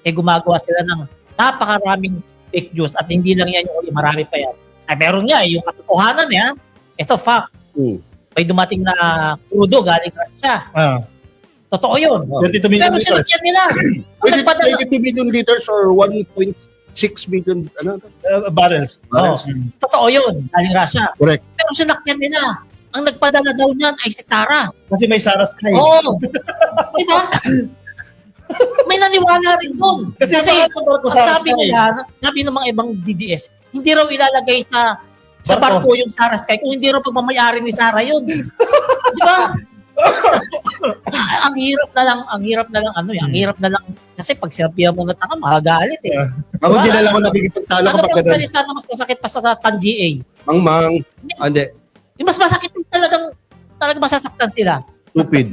Gumagawa sila ng napakaraming fake news at hindi lang yan yung marami pa yan. Ay, meron nga yung katotohanan niya. Ito, fact. May dumating na crudo galing Russia. Totoo yun. 22 million Pero liters. sinakyan nila. Ang nagpadala, 22 million liters or 1.6 million Barrels. totoo yun, galing Russia. Correct. Pero sinakyan nila. Ang nagpadala daw niyan ay si Sarah. Kasi may Sarah Sky. Oo. Diba? May naniwala rin doon. Kasi sabi nila, sabi ng mga ibang DDS, hindi raw ilalagay sa Barko. barko yung Sarah Sky kung hindi raw pagmamayari ni Sarah yun. Di ba? Ang hirap na lang kasi pag sinabihan mo na tanga, magagalit eh. Ako din lang ako nakikipagtalo Ano kapag bang ganun. salita na mas masakit pa sa TAN-GA? Mang. Hindi. Yung mas masakit yung talagang masasaktan sila. Stupid.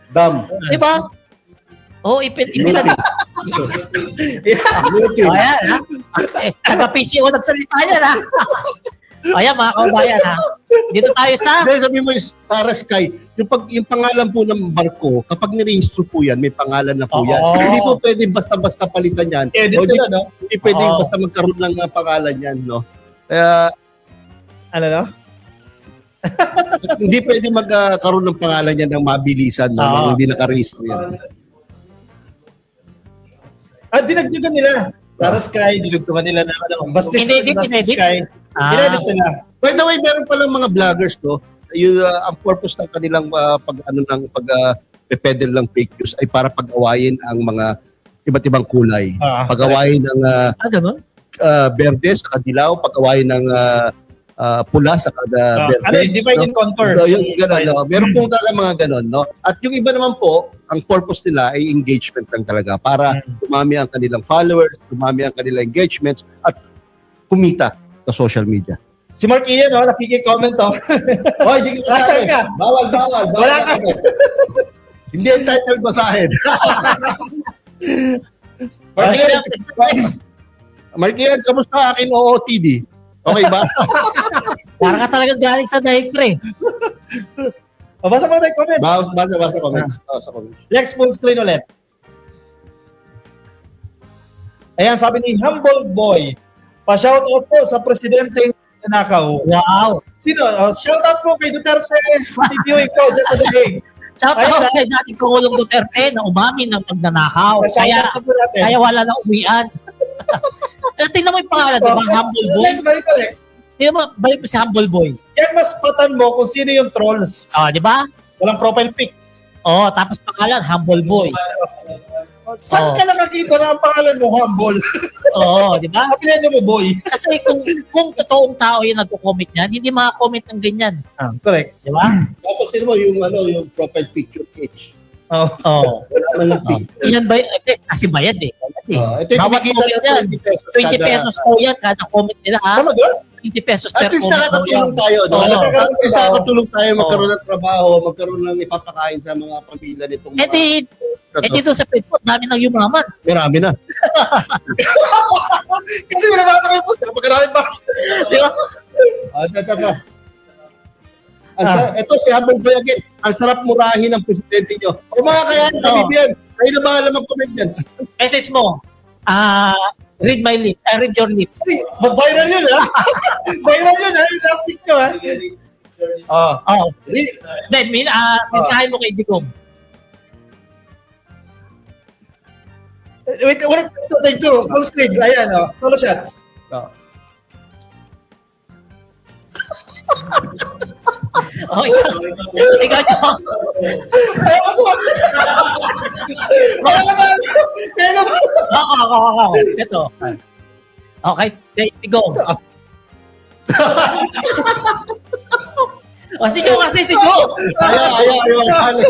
Dumb. Di ba? Oo, ipinag. Stupid. Ayan, ha? Taga-PCO nagsalita yan, ha? Ayan, mga kaubayan, ha? Dito tayo sa... Hindi, sabi mo yung Sarah Sky, yung pangalan po ng barko, kapag nirehistro po yan, may pangalan na po yan. Oo. Hindi po pwede basta-basta palitan yan. Edit O, nila, no? Hindi pwede Oo. basta magkaroon ng pangalan yan, no? Kaya, Ano, no? hindi pwede magkaroon ng pangalan yan ng mabilisan, no? Oo. Nang hindi nakarehistro yan. Dinagdagan nila. Sarah Sky, dinagdagan nila na Basta Inedit. Sky. Ah. Inedit nila. By the way, meron palang mga vloggers, no? Yung, ang purpose ng kanilang pedal ng fake news ay para pag-awayin ang mga iba't ibang kulay. Pag-awayin ng ganun? berde sa dilaw, pag-awayin ng pula sa berde. Ano, divide and conquer. So, yung gano'n, no? Meron po talaga mga gano'n, no? At yung iba naman po, ang purpose nila ay engagement lang talaga para dumami ang kanilang followers, dumami ang kanilang engagements, at kumita sa social media. Si Mark Ian, no? Nakiki-comment, oh. Hoy, di ka Asan ka? Bawal. Wala ka. Hindi entitled basahin. Markian, kamusta akin OOTD? Okay ba? Parang ka talagang galing sa diaper eh. Basa mo na tayo comment. Basa comments. Sa comments. Lex full screen ulit. Ayan, sabi ni Humble Boy, pa-shoutout po sa presidenteng nanakaw. Wow. Sino? Shoutout po kay Duterte. Pati-viewing ko dyan sa daig. Shout out kay dating Pangulong Duterte na umamin ng pagnanakaw. Kaya wala na uwian. Tingnan mo yung pangalan, di ba? Humble Boy. Lex, balik ko, Lex. Tingnan mo, balik mo si Humble Boy. Yan mas patan mo kung sino yung trolls. Di ba? Walang profile pic. Tapos pangalan, Humble Boy. Saan ka nakakita na ang pangalan mo, Humble? Di ba? Apelyido mo, Boy. Kasi kung totoong tao yung nagko-comment niyan, hindi maka-comment ng ganyan. Correct. Di ba? Tapos sino mo yung profile picture page. Wala man lang picture. Ilan ba? Kasi bayad eh. Ito yung Bawat kumikita comment ng yan. 20 pesos. 20 pesos daw yan kada comment nila ha. Tama doon? 20 pesos At per least comment daw yan. nakakatulong tayo. No? Oo. At least nakakatulong tayo magkaroon ng trabaho, magkaroon ng ipapakain sa mga pamilya nitong mga... Dito sa Facebook, dami nang yumaman. Marami na. Kasi binabasa ko yung post. Pagkarating ba? Di ba? Ito pa. Ito si Humble Boy again. Ang sarap murahin ng presidente nyo. O mga kaya, Bibian, kayo na bahala mag-comment yan. Message mo, read my lips, read your lips. Mag-viral yun, ha? Viral yun, ha? Yung last week nyo, ha? Then, mensahe mo kay Digong. Wait, take two. Full screen. Ayan, oh. Solo shot. Ikaw nyo. Ayaw ko sumak. Kaya naman. Ako. Ito. Okay, Digong. Sige kasi, Ayaw. Sana.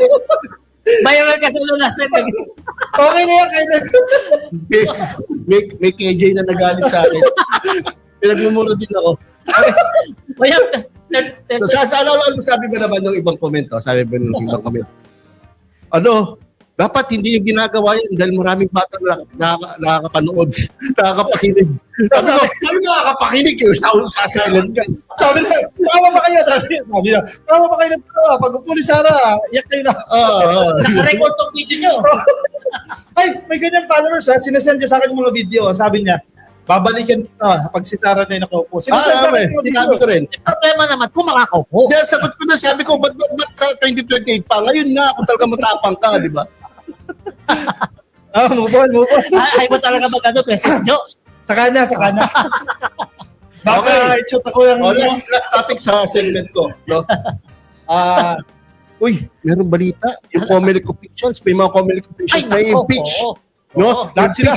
Bayaran ka sa last time. Okay na yan. May KJ na nagalit sa akin. Pinagmumura din ako. So, ano sabi ba naman ng ibang komento? Sabi ba ng ibang komento? Dapat hindi yung ginagawa yan dahil maraming bata na nakakapanood, nakakapakinig. Sabi nakakapakinig kayo, sa silent ka. Sabi na, tama ba kayo? Sabi na, tama ba kayo na pag upuli sana, iyak kayo na. Naka-record tong video nyo. Ay, may ganyan followers ha, sinasend niya sa akin yung mga video. Sabi niya, babalikan pag si Sarah na yung nakaupo. Sinasend sa akin yung sinabi ko rin. Problema naman kung makakaupo. Dahil sagot ko na, sabi ko, ba't sa 2028 pa? Ngayon nga, kung talaga matapang ka, di ba? Move on. Ay mo talaga mag-ano, President Joe. Sa kanya. Baka i-shoot ako yung... Last topic sa segment ko. No? Uy, meron balita. Yung Comelec officials, may mga Comelec officials na impeach. No? Lahat sila.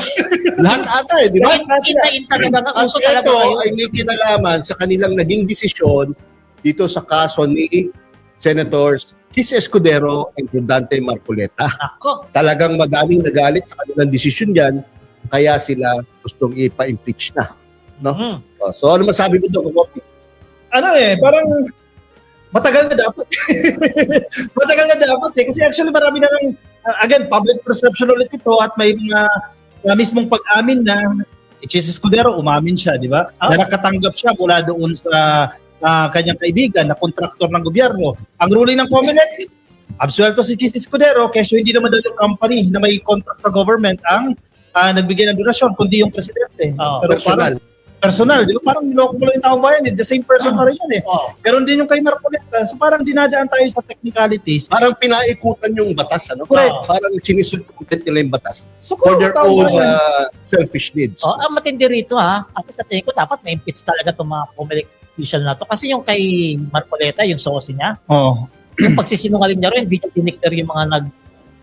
Lahat ata di ba? Kita-in talaga ang At uso talaga ito ngayon. ay may kinalaman sa kanilang naging desisyon dito sa kaso ni Senators Chis Escudero and Rodante Marcoleta. Ako. Talagang madaming nagalit sa kanilang desisyon diyan, kaya sila gustong ipa-impeach na. No? So ano masabi mo doon? Parang matagal na dapat. Matagal na dapat kasi actually marami na lang again, public perception ulit ito at may mga mismong pag-amin na si Chis Escudero, umamin siya, di ba? Na nakatanggap siya mula doon sa kanyang kaibigan na kontraktor ng gobyerno. Ang ruling ng Comelec, absuelto si Chis Escudero, kesyo hindi naman daw yung company na may contract sa government ang nagbigay ng donasyon, kundi yung presidente. Pero personal, di ba? Parang niloko mo lang yung taong bayan, the same person pa rin yun eh. Ganon din yung kay Marcoleta. So parang dinadaan tayo sa technicalities. Parang pinaikutan yung batas, ano? Correct. Parang sinisubcontent nila yung batas So, for their own selfish needs. Ang matindi rito ako sa tingin ko dapat ma-impeach talaga itong mga Comelec official na to. Kasi yung kay Marcoleta, yung sosi niya, yung pagsisinungaling niya rin, hindi niya dinikter yung mga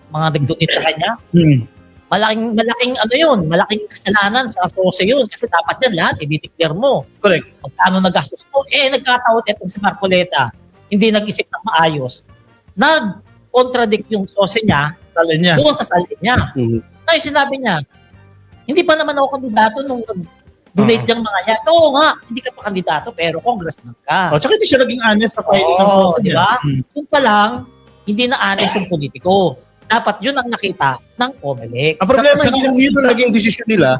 nag-donate sa kanya. Malaking kasalanan sa sosi yun. Kasi dapat yan lahat, i-declare mo. Correct. Magkano nagastos mo. Nagkataon itong si Marcoleta, hindi nag-isip ng maayos. Nag-contradict yung sosi niya doon sa salin niya. Kaya sinabi niya, hindi pa naman ako kandidato nung donate yung mga yan. Oo nga, hindi ka pa kandidato pero congressman ka. Tsaka hindi siya naging honest sa filing ng sosi di ba? Kung pa lang, hindi na honest yung politiko. Dapat yun ang nakita ng Comelec. Ang problema, hindi lang yun ang naging desisyon nila,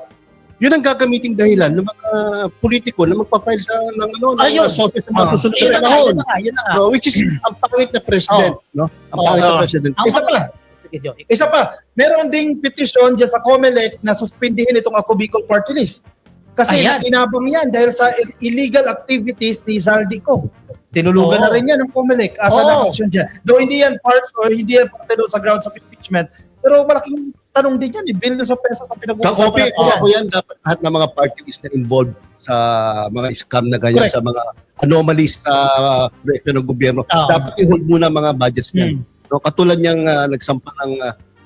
yun ang gagamiting dahilan ng mga politiko na magpa-file ng sources sa mga susunod na panahon. Yun na nga. Which is ang pangit na president. No? Ang pangit na president. Isa pa, meron ding petisyon dyan sa Comelec na suspindihin itong Ako Bicol Party List. Kasi nakinabang yan dahil sa illegal activities ni Zaldico. Tinulugan na rin yan ng Comelec as an action dyan. Though hindi yan parts or hindi yan parte sa grounds of impeachment, pero malaking tanong din yan, billion sa peso sa pinag-uusapan. Ako yan, dapat lahat ng mga party list na involved sa mga scam na ganyan, sa mga anomalies sa direksyon ng gobyerno, dapat i-hold muna mga budgets niyan. No, katulad niyang nagsampa ng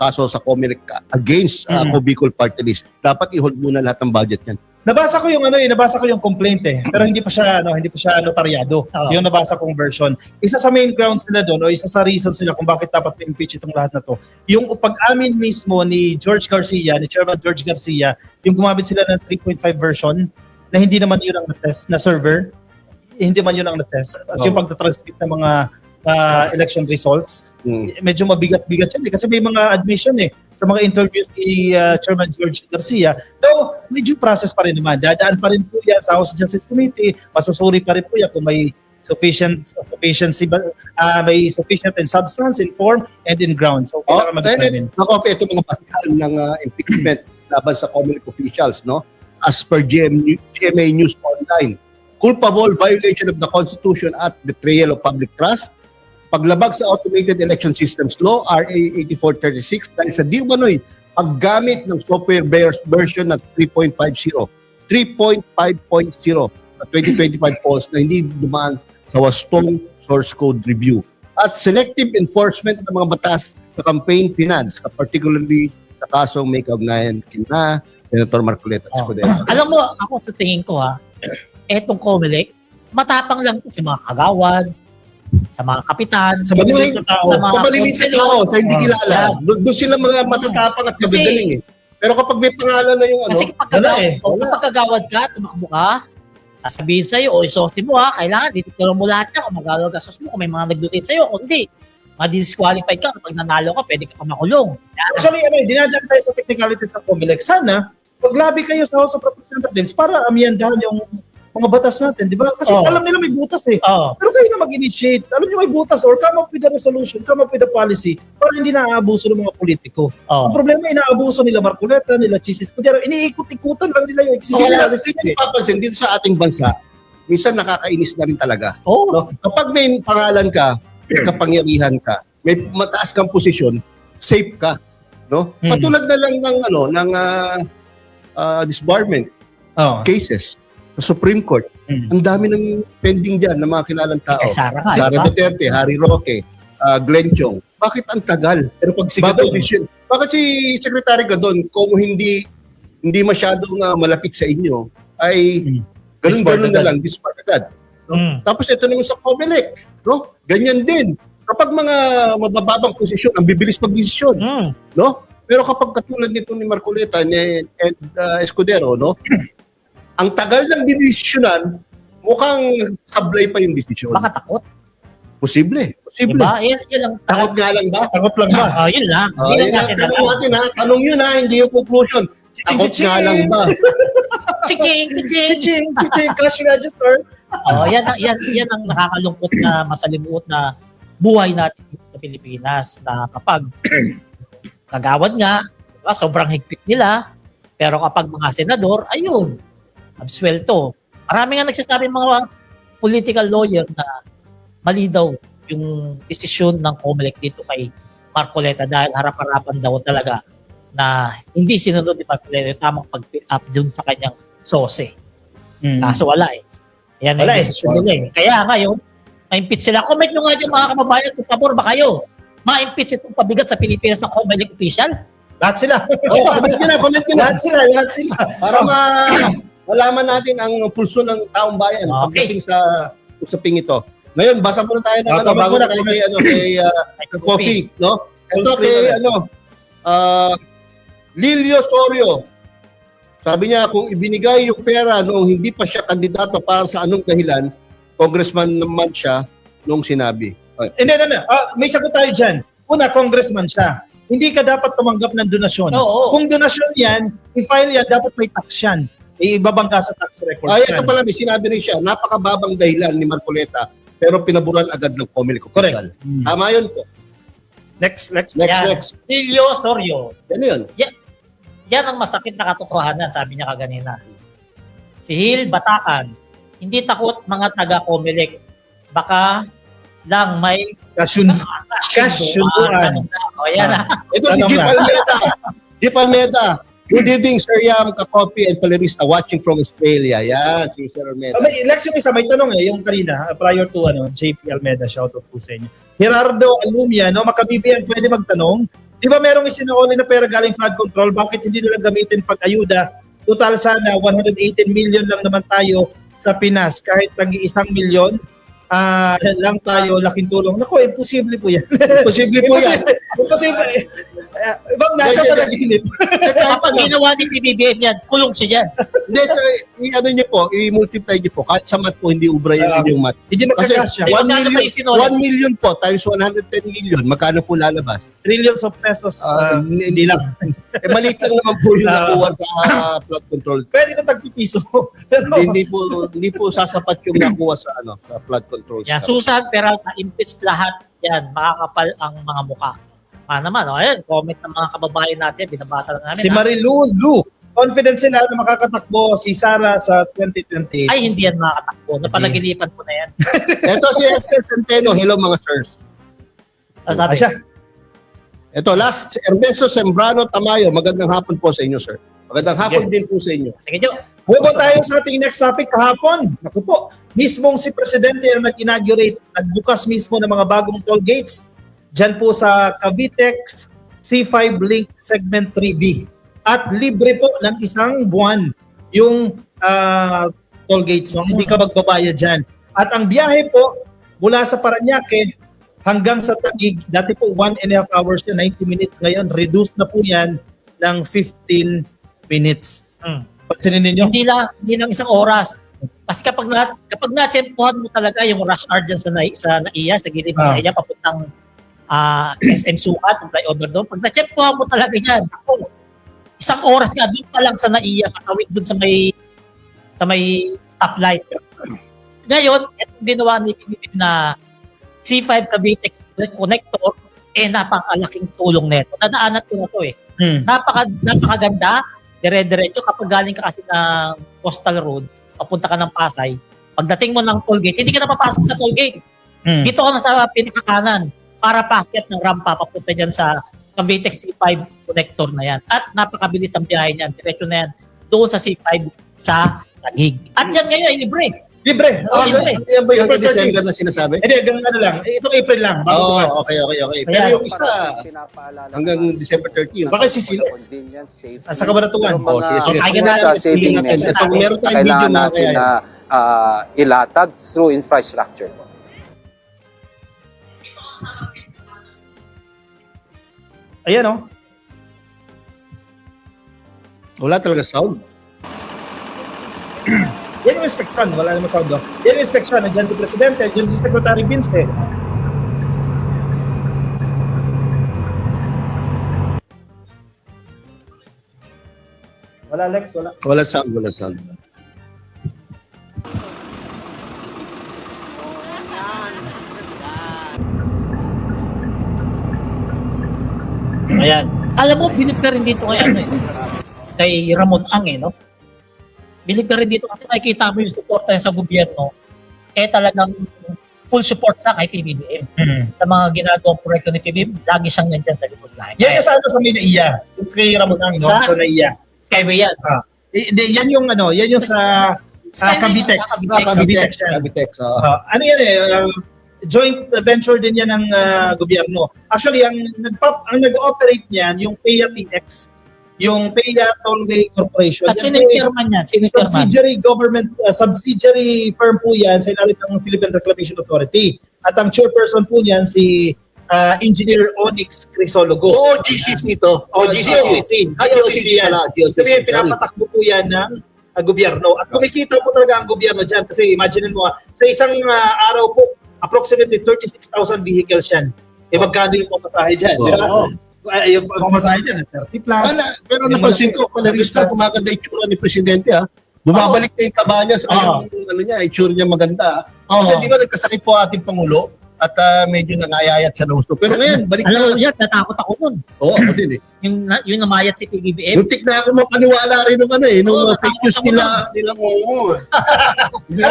kaso sa Comelec against Ako Bicol Party List, dapat i-hold muna lahat ng budget niyan. Nabasa ko yung complaint pero hindi pa siya notaryado. Yung nabasa kong version. Isa sa main grounds nila doon o isa sa reasons nila kung bakit dapat i-impeach itong lahat na to. Yung pag-amin mismo ni Chairman George Garcia, yung gumamit sila ng 3.5 version na hindi naman yun ang na-test na server. Hindi man yun ang na-test. At yung pagtatranscript ng mga election results, medyo mabigat-bigat yan kasi may mga admission sa mga interviews ni Chairman George Garcia. Though, may due process pa rin naman. Dadaan pa rin po yan sa House Justice Committee. Masusuri pa rin po yan kung may sufficient in substance, in form, and in ground. So, kailangan mag-determine. Ito mga pasal ng impeachment laban sa Comelec officials, no? As per GMA News Online, culpable violation of the Constitution at betrayal of public trust, paglabag sa Automated Election Systems Law, RA 8436, dahil sa di umano'y paggamit ng software version na 3.50 na 2025 polls na hindi dumaan sa wastong source code review. At selective enforcement ng mga batas sa campaign finance, particularly sa kasong may kaugnayan kina Senator Marcoleta Escudero. Alam mo, ako sa tingin ko etong Comelec, matapang lang si mga kagawad, sa mga kapitan, sa maliliit na tao, sa hindi kilala. Doon sila mga matatapang at kagagaling Pero kapag may pangalan na yung kasi kapag kagawad ka, tumakbo ka, sasabihin sa'yo, isosin mo kailangan, dititiro mo lahat yan, kung magagagastos mo, kung may mga nag-donate sa'yo, kung hindi. ma-disqualify ka kapag nanalo ka, pwede ka pa makulong. Yan. Actually, dinadaan tayo sa technicalities ng COMELEC. Sana, paglabi kayo sa House of Representatives para amiyandahan yung mga batas natin, di ba? Kasi alam nila may butas eh. Pero kayo na mag-initiate. Alam niyo may butas or come up with a resolution, come up with a policy para hindi naaabuso ng mga politiko. Ang problema, inaabuso nila Marcoleta, nila Chis Escudero. Iniikot-ikutan lang nila yung existing policy. Hindi papansin, dito sa ating bansa, minsan nakakainis na rin talaga. No? Kapag may pangalan ka, may kapangyarihan ka, may mataas kang posisyon, safe ka. No? Patulad na lang ng disbarment cases sa Supreme Court. Ang dami ng pending dyan ng mga kilalang tao. Sara Duterte, Harry Roque, Glenn Chong. Bakit ang tagal? Pero pag sige bakit si Secretary Gadon, kung hindi masyadong malapit sa inyo, ay ganun-ganun na lang, disbar agad. No? Tapos ito naman sa COMELEC. No? Ganyan din. Kapag mga mabababang posisyon, ang bibilis mag-desisyon. No? Pero kapag katulad nito ni Marcoleta and Escudero, no? Ang tagal ng didesisyonan, mukhang sablay pa yung desisyon. Baka takot. Posible. Diba? Yan lang. Takot nga lang ba? Takot lang ba? Yun lang. Yun lang tanong natin ha. Tanong yun ha, hindi yung conclusion. Takot nga lang ba? Chiching! Cash register. Yan ang nakakalungkot na masalimuot na buhay natin sa Pilipinas na kapag kagawad nga, diba, sobrang higpit nila, pero kapag mga senador, ayun, absuelto. Marami nga nagsasabi mga political lawyer na mali daw yung desisyon ng COMELEC dito kay Marcoleta dahil harap-harapan daw talaga na hindi sinunod ni Marcoleta yung tamang pag-pick up dun sa kanyang sose. Kaso wala eh. Yan ang desisyon nila eh. Kaya ngayon, ma-impeach sila. Comment nyo nga dyan mga kababayan kung pabor ba kayo? Ma-impeach itong pabigat sa Pilipinas na COMELEC official? Lahat sila. Comment nyo na. Lahat sila. Para malaman natin ang pulso ng taong bayan pagdating sa usaping ito. Ngayon, basa muna tayo ng bago na tayo kay Coffee, no? Ito kay Lilio Sorio. Sabi niya, kung ibinigay yung pera noong hindi pa siya kandidato para sa anong dahilan, congressman naman siya noong sinabi. Hindi. May sagot tayo dyan. Una, congressman siya. Hindi ka dapat tumanggap ng donasyon. Kung donasyon yan, i-file yan, dapat may tax yan. Ibabangga sa tax records yan. Ito pala, may sinabi rin siya, napakababang dahilan ni Marcoleta, pero pinaburan agad ng COMELEC official. Tama yun po. Next. Lilio Sorio. Yan yun. Yan ang masakit na katotohanan, sabi niya kaganina. Si Hil Batakan, hindi takot mga taga-COMELEC. Baka lang may kasunduan. Ito si Jeep Almeda. Jeep Almeda. Good evening, Sir Yam, Kakopi, and Palerista watching from Australia. Yan, si Sir Almeda. Lex, yung isa, may tanong yung kanina, prior to JP Almeda, shout out po sa inyo. Gerardo Alumia, makabibiyan, pwede magtanong. Di ba merong isinauli na pera galing flood control? Bakit hindi nila gamitin pag-ayuda? Total sana, 118 million lang naman tayo sa Pinas. Kahit nag-1 million, lang tayo, laking tulong. Naku, imposible po yan. Imposible po yan. Imposible. Ibang nasa panaginip. Kapag ginawa ni PBBM yan, kulong siya dyan. Hindi, niyo po, i-multiply niyo po. Kahit sa math po, hindi ubra yung inyong math. Hindi magkakasya. 1 million po times 110 million, magkano po lalabas? Trillions of pesos. Hindi lang. Maliit lang naman po yung nakuha sa flood control. Pwede ko tagpipiso. Hindi po sasapat yung nakuha sa sa flood control. Yan, Susan Peralta, impeach lahat yan, makakapal ang mga mukha. Naman, ayan, comment ng mga kababayan natin, binabasa lang namin. Si Marilu Lu, confident sila na makakatakbo si Sara sa 2028. Ay, hindi yan makakatakbo. Napanaginipan po na yan. Ito si Esther Centeno. Hello mga sirs. Sabi siya. Ito, last, Ernesto Sembrano Tamayo. Magandang hapon po sa inyo, sir. Magandang hapon din po sa inyo. Sige, Jo. Move tayo sa ating next topic kahapon. Naku po, mismong si Presidente ang nag-inaugurate, nagbukas mismo ng mga bagong toll gates dyan po sa Cavitex C5 Link Segment 3B. At libre po ng 1 buwan yung toll gates. Hindi ka magbabayad dyan. At ang biyahe po mula sa Parañaque hanggang sa Taguig, dati po 1.5 hours yun, 90 minutes. Ngayon, reduce na po yan ng 15 minutes. Pansinin ninyo? Hindi lang 1 oras. Kasi kapag na-tsempohan mo talaga yung rush hour dyan sa NAIA, sa gilid ng NAIA, papuntang SM Sukat, yung flyover doon. Pag na-check mo talaga yan, ako, isang oras nga, doon pa lang sa NAIA, makawit doon sa may stoplight. Ngayon, itong ginawa ni PBBM na C5 Cavite Connector, napakalaking tulong nito. Nadaanan ko na to eh. Napakaganda, dire-diretso kapag galing ka kasi ng Coastal Road, papunta ka ng Pasay, pagdating mo ng toll gate, hindi ka na papasok sa toll gate. Dito ka na sa pinakakanan para paakyat ng rampa papunta dyan sa Cavite C5 connector na yan. At napakabilis ang biyahe niyan. Diretso na yan doon sa C5 sa Taguig. At yan ngayon ay libre. Libre. Libre. Yan ba yung December na sinasabi? Hindi, hanggang ano lang. Itong April lang. Bago bukas. Okay. Pero yung isa, hanggang December 30. Baka sisilis. Sa Kabanatuan. Sige. Sa saving measures, So, meron tayong video kailangan na natin kaya. na ilatag through infrastructure. Ayan o. Wala talaga sound. Yan yung inspection. Wala naman sound doon. Yan yung inspection. Nandiyan si Presidente, nandiyan si Secretary Vince. Wala, Lex. Wala. Wala sound. Ayan. Alam mo, bilib ka rin dito kay Ramon Ang no? Bilib ka rin dito kasi makikita mo yung suporta niya sa gobyerno, talagang full support siya kay PBBM. Sa mga ginagawang proyekto ni PBBM, lagi siyang nandyan sa likod line. Yan yung sa may NAIA. Yung kay Ramon Ang, no? Sa- Sa NAIA. Skyway yan. Yan yung yan yung sa Cavitex. Cavitex yan. Cavitex. Ano yan joint venture din yan ng gobyerno. Actually, ang nag-operate niyan, yung PEA TX, yung PEA Tollway Corporation. At sino yung chairman yan? Subsidiary firm po yan sa ilalim ng Philippine Reclamation Authority. At ang chairperson po niyan si Engineer Onyx Crisologo. So, GCC ito. GCC. GCC yan. pala. Sabihin, pinapatakbo po yan ng gobyerno. At kumikita po talaga ang gobyerno dyan. Kasi imagine mo, sa isang araw po, approximately 36,000 vehicles yan. Magkano yung pamasahe dyan? Yung pamasahe dyan, 30 plus. Pero napansin ko, palarista, kumaganda yung tsura ni Presidente, ha? Bumabalik na yung taba niya, yung itsura niya maganda. Kasi di ba nagkasakit po ating Pangulo? At medyo nangayayat siya na gusto. Pero ngayon, balik na. Alam mo yan, natakot ako nun. Oo, ako din eh. Yung namayat si PBBM. Muntik na ako mapaniwala rin nung fake news nila. Ano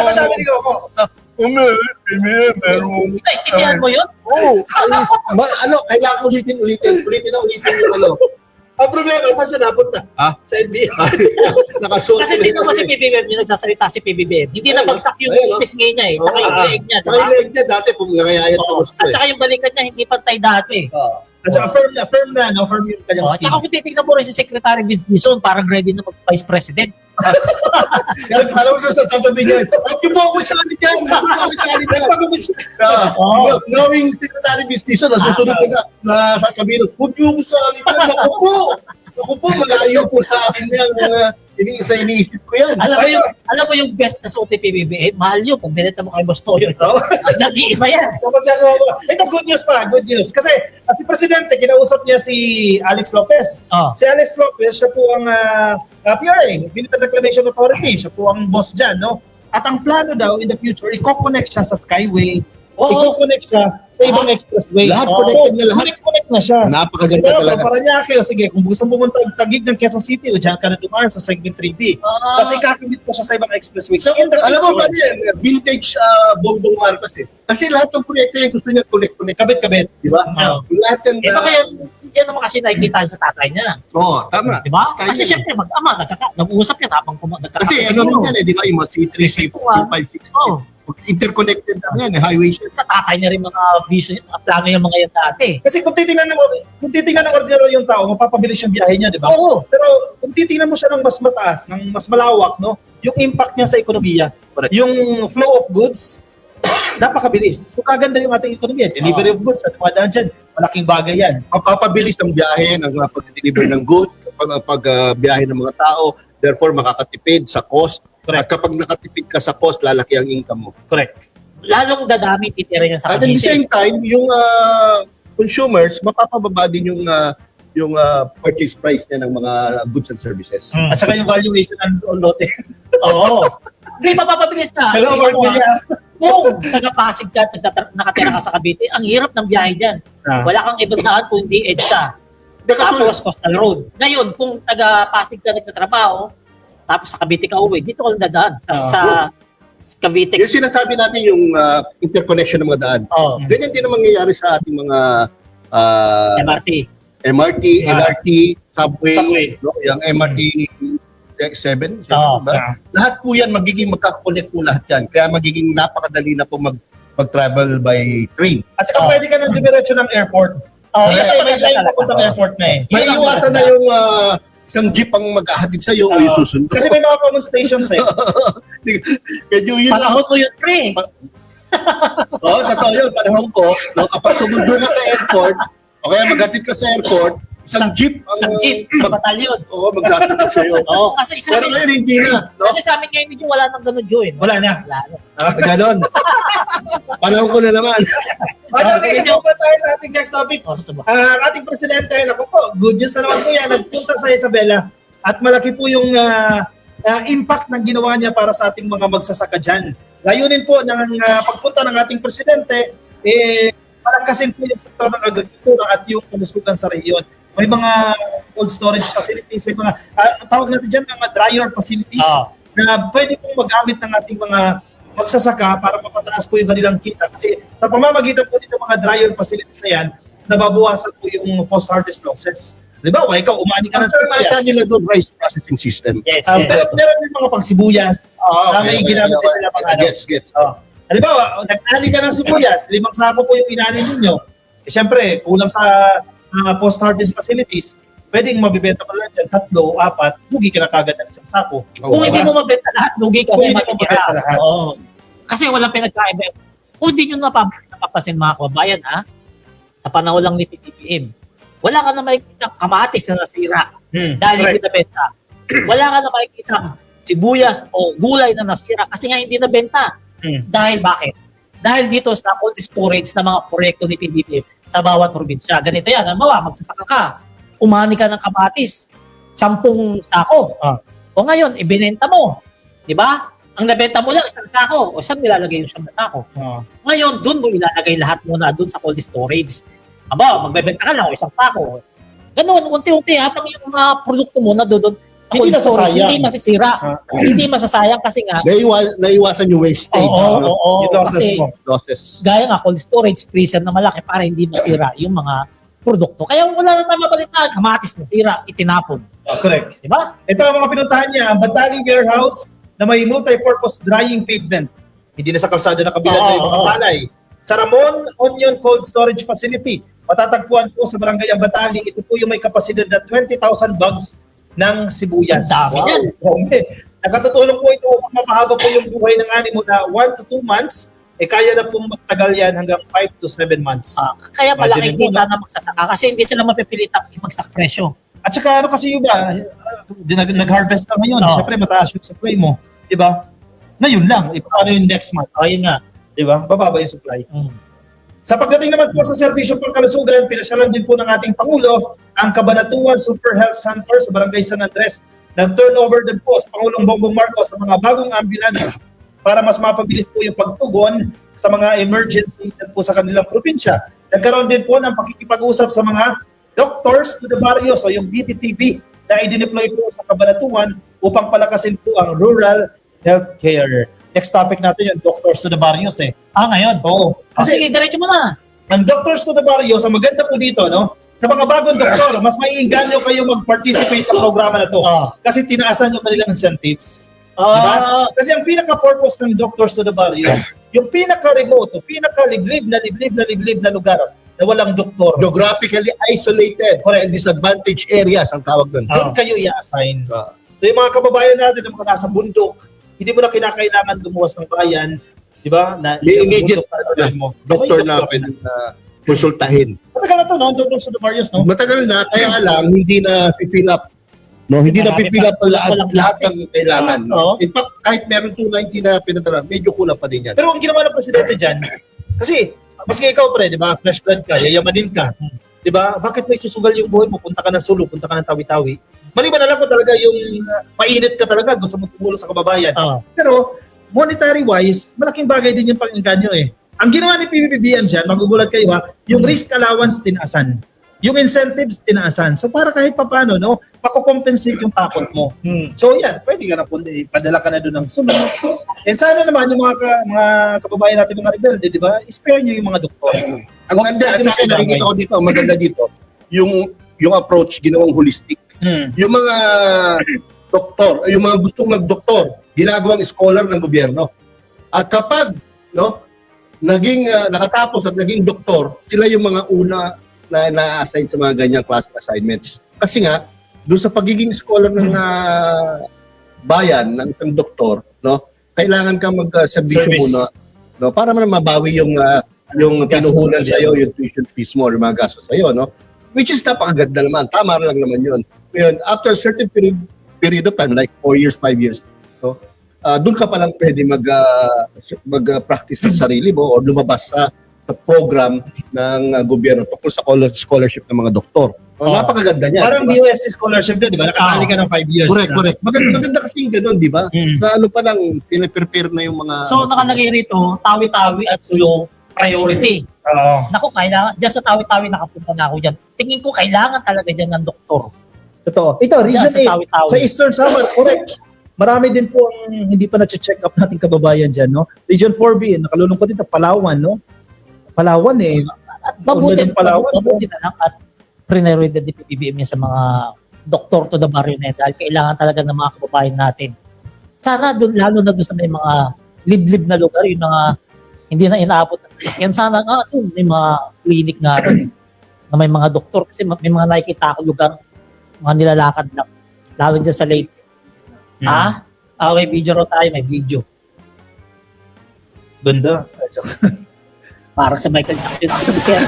ba sabi ni Coco? Merong... Naintindihan mo yun? Kailangan ulitin yung ano. Ang problema, saan siya napunta? Sa NBI. Nakasuot. Kasi hindi naman si PBBM yung nagsasalita si PBBM. Hindi na bagsak yung pisngi niya Saka yung leg niya. Saka yung leg niya dati kung nangayayat na gusto At saka yung balikan niya hindi pantay dati. At saka firm yung kanyang At skin. saka kung titignan mo rin si Secretary Vince Dizon, parang ready na mag-Vice President. Alam mo sa sasabi niya, mag-focus sa akin dyan. Knowing Secretary Business, nasusunod ka na sasabihin, mag-focus sa akin dyan. Naku po, malayo po sa akin yan. Iniisip ko yan. Alam mo yung best na sa OTPBBM, mahal yun. Pag binenta mo kay Bostoyo, nag-iisa yan. Ito, good news. Kasi si Presidente, kinausap niya si Alex Lopez. Si Alex Lopez, siya po ang PRA, Philippine Reclamation Authority. Siya po ang boss dyan, no? At ang plano daw in the future, i-connect siya sa Skyway, i-connect siya sa ibang expressway. Lahat connected na lahat. Connect na siya. Napakaganda talaga. Paranaque, sige, kung gusto mo pumunta ang Taguig ng Quezon City, o dyan ka na dumaan sa segment 3B. Kasi kakabit pa siya sa ibang expressway. So, alam mo ba yan, vintage Bongbong Marcos eh. Kasi lahat ng proyekto niya gusto niya connect. Kabit-kabit. Di ba? Lahat yan. Baka yan naman kasi nakikita sa tatay niya. Oo, tama. Di ba? Kasi syempre mag-ama, nag-uusap yan habang nagkakasama. Kasi ano rin yan eh, di ba? Yung mga C3, C4, C5, C6. Interconnected na yan, highway siya. Sa tatay niya rin mga vision, plano yung mga yan dati. Kasi kung titingnan ng ordinary yung tao, mapapabilis yung biyahe niya, di ba? Oo. Pero kung titingnan mo siya ng mas mataas, ng mas malawak, no, yung impact niya sa ekonomiya, yung flow of goods, napakabilis. So kaganda yung ating ekonomiya. Delivery of goods, at dumadaan dyan, malaking bagay yan. Mapapabilis ng biyahe, ng pag-deliver ng goods, pag-biyahe ng mga tao, therefore makakatipid sa cost. Correct. At kapag nakatipid ka sa cost, lalaki ang income mo. Correct. Lalong dadami titira niya sa At at the Cavite. same time, yung consumers, mapapababa din yung purchase price niya ng mga goods and services. At saka yung valuation ng lote. Oo. Hindi, mapapabilis na. Hello, Mark Villar. Kung taga-Pasig ka, nakatira ka sa Cavite, ang hirap ng biyahe dyan. Wala kang ibang daan kung hindi EDSA. Tapos Coastal Road. Ngayon, kung taga-Pasig ka nagtatrabaho, tapos sa Cavite ka uwi, dito ka lang dadaan. Sa Cavite. Yung sinasabi natin yung interconnection ng mga daan. Ganyan din ang mangyayari sa ating mga MRT, LRT, subway. No? Yung MRT 7. Lahat po yan, magiging magkakonnect po lahat yan. Kaya magiging napakadali na po mag-travel by train. At saka pwede ka nang dumiretso ng airport. Kasi may line papuntang airport na eh. May iwasan na yung isang jeep ang mag-ahatid sa'yo o yung susundo. Kasi may mga common stations eh. Kaya yun Panahon mo yun, pre. Oo, totoo yun. Panahon ko, no, kapag sumundo ka sa airport, o kaya maghatid ka sa airport, isang jeep, sa batalyon. Oo, magsasunod sa'yo. Oo, kasi isa Pero ngayon hindi na. No? Kasi sa amin ngayon medyo wala nang ganun, Joy. Wala na. Wala na. Ganon. Panahon ko na naman. Sige, ito pa tayo sa ating next topic. Ang ating presidente, naku po, good news na naman po yan, nagpunta sa Isabela at malaki po yung impact ng ginawa niya para sa ating mga magsasaka dyan. Layunin po ng pagpunta ng ating presidente, palangkasin po yung sektor ng agrikultura at yung kalusugan sa rehiyon. May mga cold storage facilities, may mga, tawag natin dyan, mga dryer facilities na pwede pong magamit ng ating mga magsasaka para mapataas po yung kanilang kita. Kasi sa pamamagitan po nito mga dryer facilities na yan, nababawasan po yung post-harvest losses. Halimbawa, ikaw, umani ka ng sibuyas. Ang nila doon, rice processing system. Yes, Pero meron din mga pang sibuyas na may ginamit din sila pang ano. Gets. Halimbawa, nag-ani ka ng sibuyas, 5 sako po yung inani ninyo. Eh, syempre, kulang sa post-harvest facilities, pwedeng mabibenta pa lang dyan, 3, 4, lugi ka na kagad ng 1 sako. Kung hindi mo mabenta lahat, lugi ka Kung na hindi mo mabenta lahat. Oo. Kasi walang pinagkaiba. Kung hindi nyo napapasin mga kababayan, sa panahon lang ni PBBM, wala ka na makikita kamatis na nasira dahil hindi nabenta. Wala ka na makikita sibuyas o gulay na nasira kasi nga hindi nabenta. Dahil bakit? Dahil dito sa cold storage na mga proyekto ni PBBM sa bawat probinsya. Ganito yan. Halimbawa, magsasaka ka. Umani ka ng kamatis. 10 sako. O ngayon, ibinenta mo. Di ba? Ang nabenta mo lang, 1 sako. O saan nilalagay yung 1 sako? Ngayon, dun mo ilalagay lahat muna dun sa cold storage. Aba, magbebenta ka lang o 1 sako. Ganun, unti-unti habang yung mga produkto mo na doon sa cold storage, hindi masisira. Hindi masasayang kasi nga Naiwasan yung wastage. Oo, kasi Losses. gaya nga cold storage, freezer na malaki para hindi masira yung mga produkto. Kaya wala na tayo mabalitaan, kamatis na sira, itinapon. Correct. Diba? Ito ang mga pinuntahan niya, ang Batali Warehouse na may multi-purpose drying pavement. Hindi na sa kalsada na kabilang yung mga palay. Sa Ramon Onion Cold Storage Facility, matatagpuan po sa Barangay Batali. Ito po yung may kapasidad na 20,000 bags ng sibuyas. Ang dami yan. Nakatutulong po ito upang mapahaba po yung buhay ng animo na 1 to 2 months. Kaya na pong magtagal yan hanggang 5 to 7 months. Kaya malaking kita na magsasaka kasi hindi sila mapipilitang ibagsak presyo. At saka ano kasi yung ba, nag-harvest ka ngayon, syempre mataas yung supply mo. Diba? Ngayon lang, paano yung next month? Yun nga. Diba? Bababa yung supply. Sa pagdating naman po sa serbisyo pangkalusugan, pinasyalan din po ng ating Pangulo ang Cabanatuan Super Health Center sa Barangay San Andres. Nag-turnover din po sa Pangulong Bongbong Marcos sa mga bagong ambulance para mas mapabilis po yung pagtugon sa mga emergency po sa kanilang probinsya. Nagkaroon din po ng pakikipag-usap sa mga Doctors to the Barrios o yung DTTB na i-deploy po sa Cabanatuan upang palakasin po ang rural healthcare. Next topic natin yung Doctors to the Barrios Ngayon? Oo. Sige, diretso mo na. Ang Doctors to the Barrios, ang maganda po dito, no? Sa mga bagong doktor, mas maiinganyo kayo mag-participate sa programa na to. Kasi tinaasan yung kanilang incentives. Diba? Kasi ang pinaka-purpose ng Doctors to the Barrios, yung pinaka-remote, pinaka-liblib na lugar na walang doktor. Geographically isolated and disadvantaged areas ang tawag doon. Doon kayo i-assign. So yung mga kababayan natin na mga nasa bundok, hindi mo na kinakailangan lumuwas ng bayan, di ba? May immediate doktor na pwede na konsultahin. Matagal na to, no? Doctors to the Barrios, no? Matagal na, kaya lang hindi na fill up. No, hindi na fill up lahat ng kailangan. In fact, kahit meron 290 na pinadala, medyo kulang pa din yan. Pero ang ginawa ng presidente dyan, kasi Maski ikaw, pre, di ba? Fresh blood ka, yayamanin ka. Di ba? Bakit may susugal yung buhay mo? Punta ka ng Sulu, punta ka ng Tawi-Tawi. Maliban na lang kung talaga yung mainit ka talaga, gusto mo tumulong sa kababayan. Pero, monetary-wise, malaking bagay din yung pag-inganyo eh. Ang ginawa ni PBBM dyan, magugulat kayo ha, yung risk allowance tinaasan. Yung incentives tinaasan. So para kahit papano, no, makukompensate yung takot mo. So yan, pwede ka na padala ka na doon ng sunod. And sana naman yung mga kababayan natin, mga rebelde, di ba? Spare nyo yung mga doktor. Ang ganda, at saka nakikita ko dito, ang maganda dito, yung approach, ginawang holistic. Yung mga doktor, yung mga gustong mag-doktor, ginagawang scholar ng gobyerno. At kapag, no, naging nakatapos at naging doktor, sila yung mga una na na-assign sa mga ganyang class assignments. Kasi nga, doon sa pagiging scholar ng bayan, ng isang doktor, no, kailangan ka mag-servisyo muna, no, para man mabawi yung pinuhunan sa iyo, yung tuition fees mo, yung mga gastos sa iyo, no? Which is napakaganda naman, tama lang naman yun. Ngayon, after a certain period of time, like 4 years, 5 years, no, doon ka palang pwede mag-practice ng sarili mo o lumabas sa program ng gobyerno tungkol sa scholarship ng mga doktor. Napakaganda niya. Parang diba? BUSC scholarship na, di ba? Nakatali ka ng 5 years. Correct. Maganda kasi yung gano'n, di ba? Sa ano pa lang, pinaprepare na yung mga... So, nakalagay rito, Tawi-Tawi at Sulu priority. Naku, kailangan, dyan sa Tawi-Tawi nakapunta na ako dyan. Tingin ko, kailangan talaga dyan ng doktor. Totoo. Ito, Region Dyan sa 8, Tawi-Tawi. sa Eastern Samar, correct. Marami din po ang hindi pa na-check up nating kababayan dyan, no? Region 4B, nakalulungkot dito, Palawan, no? Palawan eh. At mabuti Palawan, na lang at priority din PBBM niya sa mga doktor to the barrio na yan dahil kailangan talaga ng mga kababayan natin. Sana doon, lalo na doon sa may mga liblib na lugar, yung mga hindi na inaabot ng sasakyan. Sana nga doon may mga clinic na na may mga doktor kasi may mga nakikita ako lugar, mga nilalakad lang. Lalo dyan sa Leyte. May video raw tayo, may video. Ganda. Para sa Michael Jackson ako sa Bukera.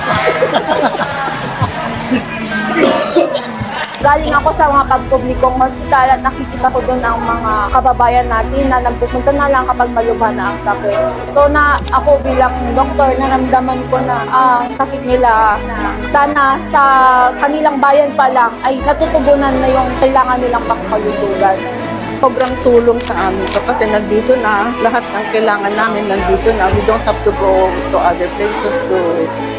Galing ako sa mga pagpublikong hospital at nakikita ko doon ang mga kababayan natin na nagpupunta na lang kapag malubha na ang sakit. So ako bilang doktor, naramdaman ko na ang sakit nila na sana sa kanilang bayan pa lang ay natutugunan na yung kailangan nilang pangkalusugan. Sobrang tulong sa amin so, kasi nandito na lahat ng kailangan namin nandito na. We don't have to go to other places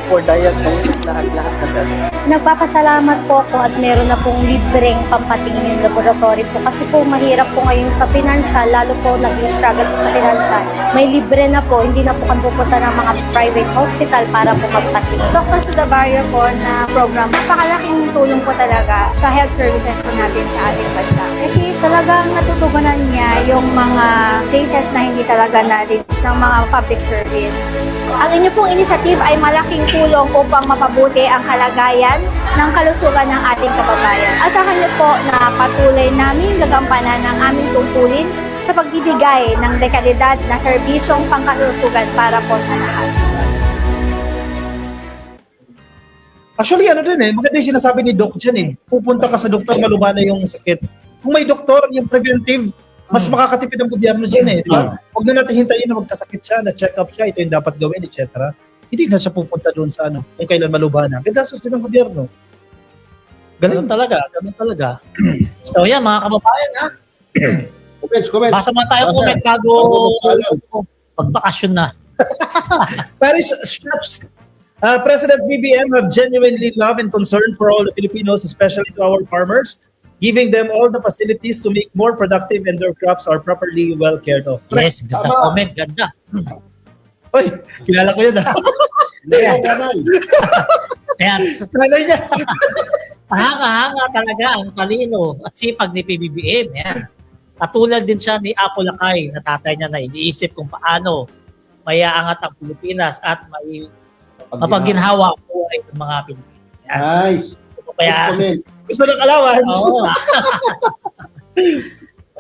for diagnosis lahat na ganun. Nagpapasalamat po ako at meron na pong libreng pampatingin yung laboratory po kasi po mahirap po ngayon sa financial, lalo po nag-struggle po sa financial. May libre na po, hindi na po kami pupunta ng mga private hospital para po magpatingin. Doctors to the Barrio po na program, napakalaking tulong po talaga sa health services po natin sa ating bansa. Kasi talagang natutugunan niya yung mga cases na hindi talaga na-reach ng mga public service. Ang inyo pong initiative ay malaking tulong upang mapabuti ang kalagayan ng kalusugan ng ating kababayan. Asahan niyo po na patuloy namin gagampanan ng aming tungkulin sa pagbibigay ng dekalidad na serbisyong pangkalusugan para po sa lahat. Actually, maganda yung sinasabi ni Doc dyan eh. Pupunta ka sa doktor, malubha na yung sakit. Kung may doktor, yung preventive, mas makakatipid ang gobyerno dyan eh. Diba? Huwag na natin hintayin na magkasakit siya, na check up siya, ito yung dapat gawin, etc. Hindi na siya pupunta doon sa kung kailan malubha na. Gagastos din ang gobyerno. Ganun talaga. So yan, mga kababayan ha. Comment. Basa man tayo comment bago magbakasyon na. Paris Chefs, President BBM have genuinely love and concern for all the Filipinos, especially to our farmers, giving them all the facilities to make more productive and their crops are properly well cared of. Yes, ganda comment, ganda. Oy, kilala ko yun Kaya, Nanay niya. hanga talaga ang talino at sipag ni PBBM. Yan. Katulad din siya ni Apo Lakay na tatay niya na iniisip kung paano maiaangat ang Pilipinas at mapaginhawa ang buhay ng mga Pilipino. Yan. Nice. So, kaya, Gusto ng allowance. oo.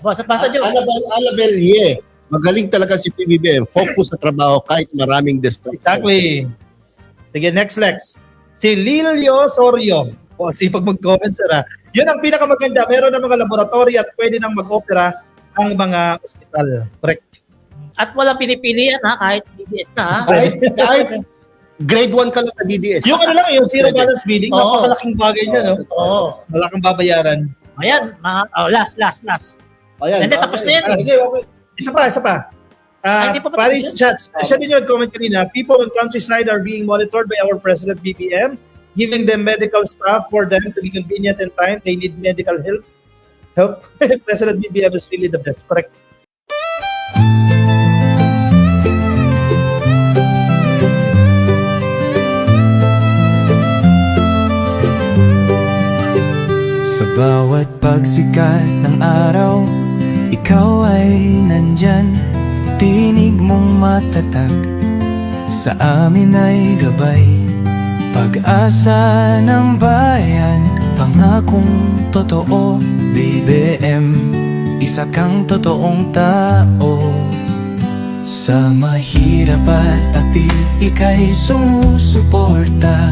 Basa nyo. Annabelle, magaling talaga si PBBM. Focus sa trabaho kahit maraming distraction. Exactly. Sige, next Lex. Si Lilio Sorio. O, sipag mag-comment sir ha. Yun ang pinakamaganda. Meron ng mga laboratory at pwede nang mag-opera ang mga ospital. Correct. At walang pinipilian ha, kahit DBS na ha. grade 1 ka lang na DDS. Yung ano lang, yung zero balance billing, Oo. napakalaking bagay niya, no? Oo. Wala kang babayaran. Ayan, last. Ayan. Hindi, tapos na yan eh. Okay, okay. Isa pa. Ay, hindi pa ba Paris tapos Chats. Siya din yung comment kanina. People on countryside are being monitored by our President BBM, giving them medical staff for them to be convenient and time. They need medical help. President BBM is really the best. Correct. Sa bawat pagsikat ng araw, ikaw ay nandyan. Tinig mong matatag, sa amin ay gabay. Pag-asa ng bayan, pangakong totoo. BBM, isa kang totoong tao. Sa mahirap at api, ika'y sumusuporta.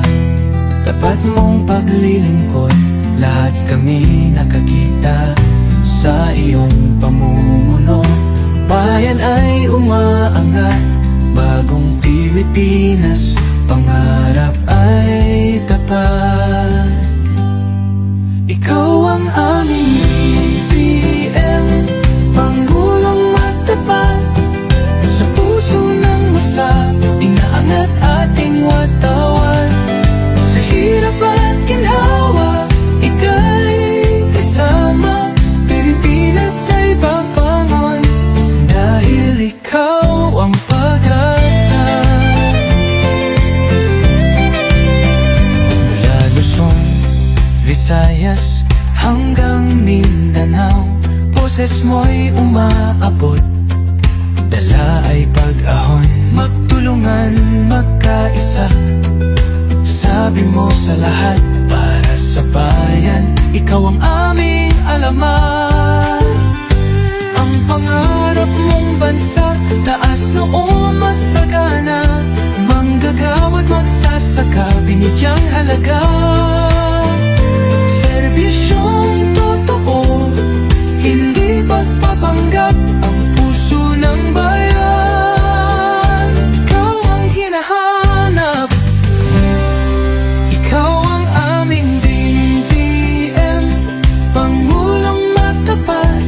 Tapat mong paglilingkod, lahat kami nakakita sa iyong pamumuno. Bayan ay umaangat, bagong Pilipinas, pangarap ay tapat. Ikaw ang aming BBM, Pangulong matapat. Sa puso ng masa, inaangat ating watawat. Sa hirap at ginhawa, ika'y kasama. Pilipinas ay babangon, dahil ikaw ang pag-asa. Mula Luzon, Visayas hanggang Mindanao, boses mo'y umaabot. Dala ay pag-ahon, magtulungan, magkaisa. Sabi mo sa lahat, para sa bayan, ikaw ang aming alamat. Ang pangarap mong bansa, taas noo masagana. Manggagawa't magsasaka, binigyang halaga. Serbisyong totoo, hindi pagpapanggap. Ang puso ng bayan, ikaw ang hinahanap. Ikaw ang aming BBM, Pangulong matapat.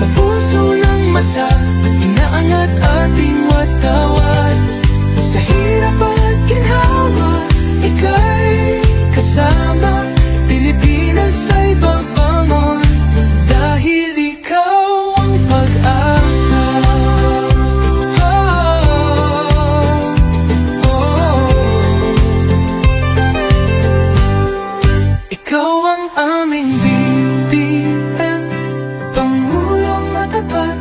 Sa puso ng masa, inaangat ating watawat. Sa hirap at ginhawa, ika'y kasama. Pilipinas ay babangon, dahil ikaw ang pag-asa. Ikaw ang aming BBM, Pangulong matapat.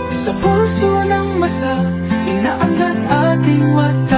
Sa puso ng masa, inaangat ating watawat.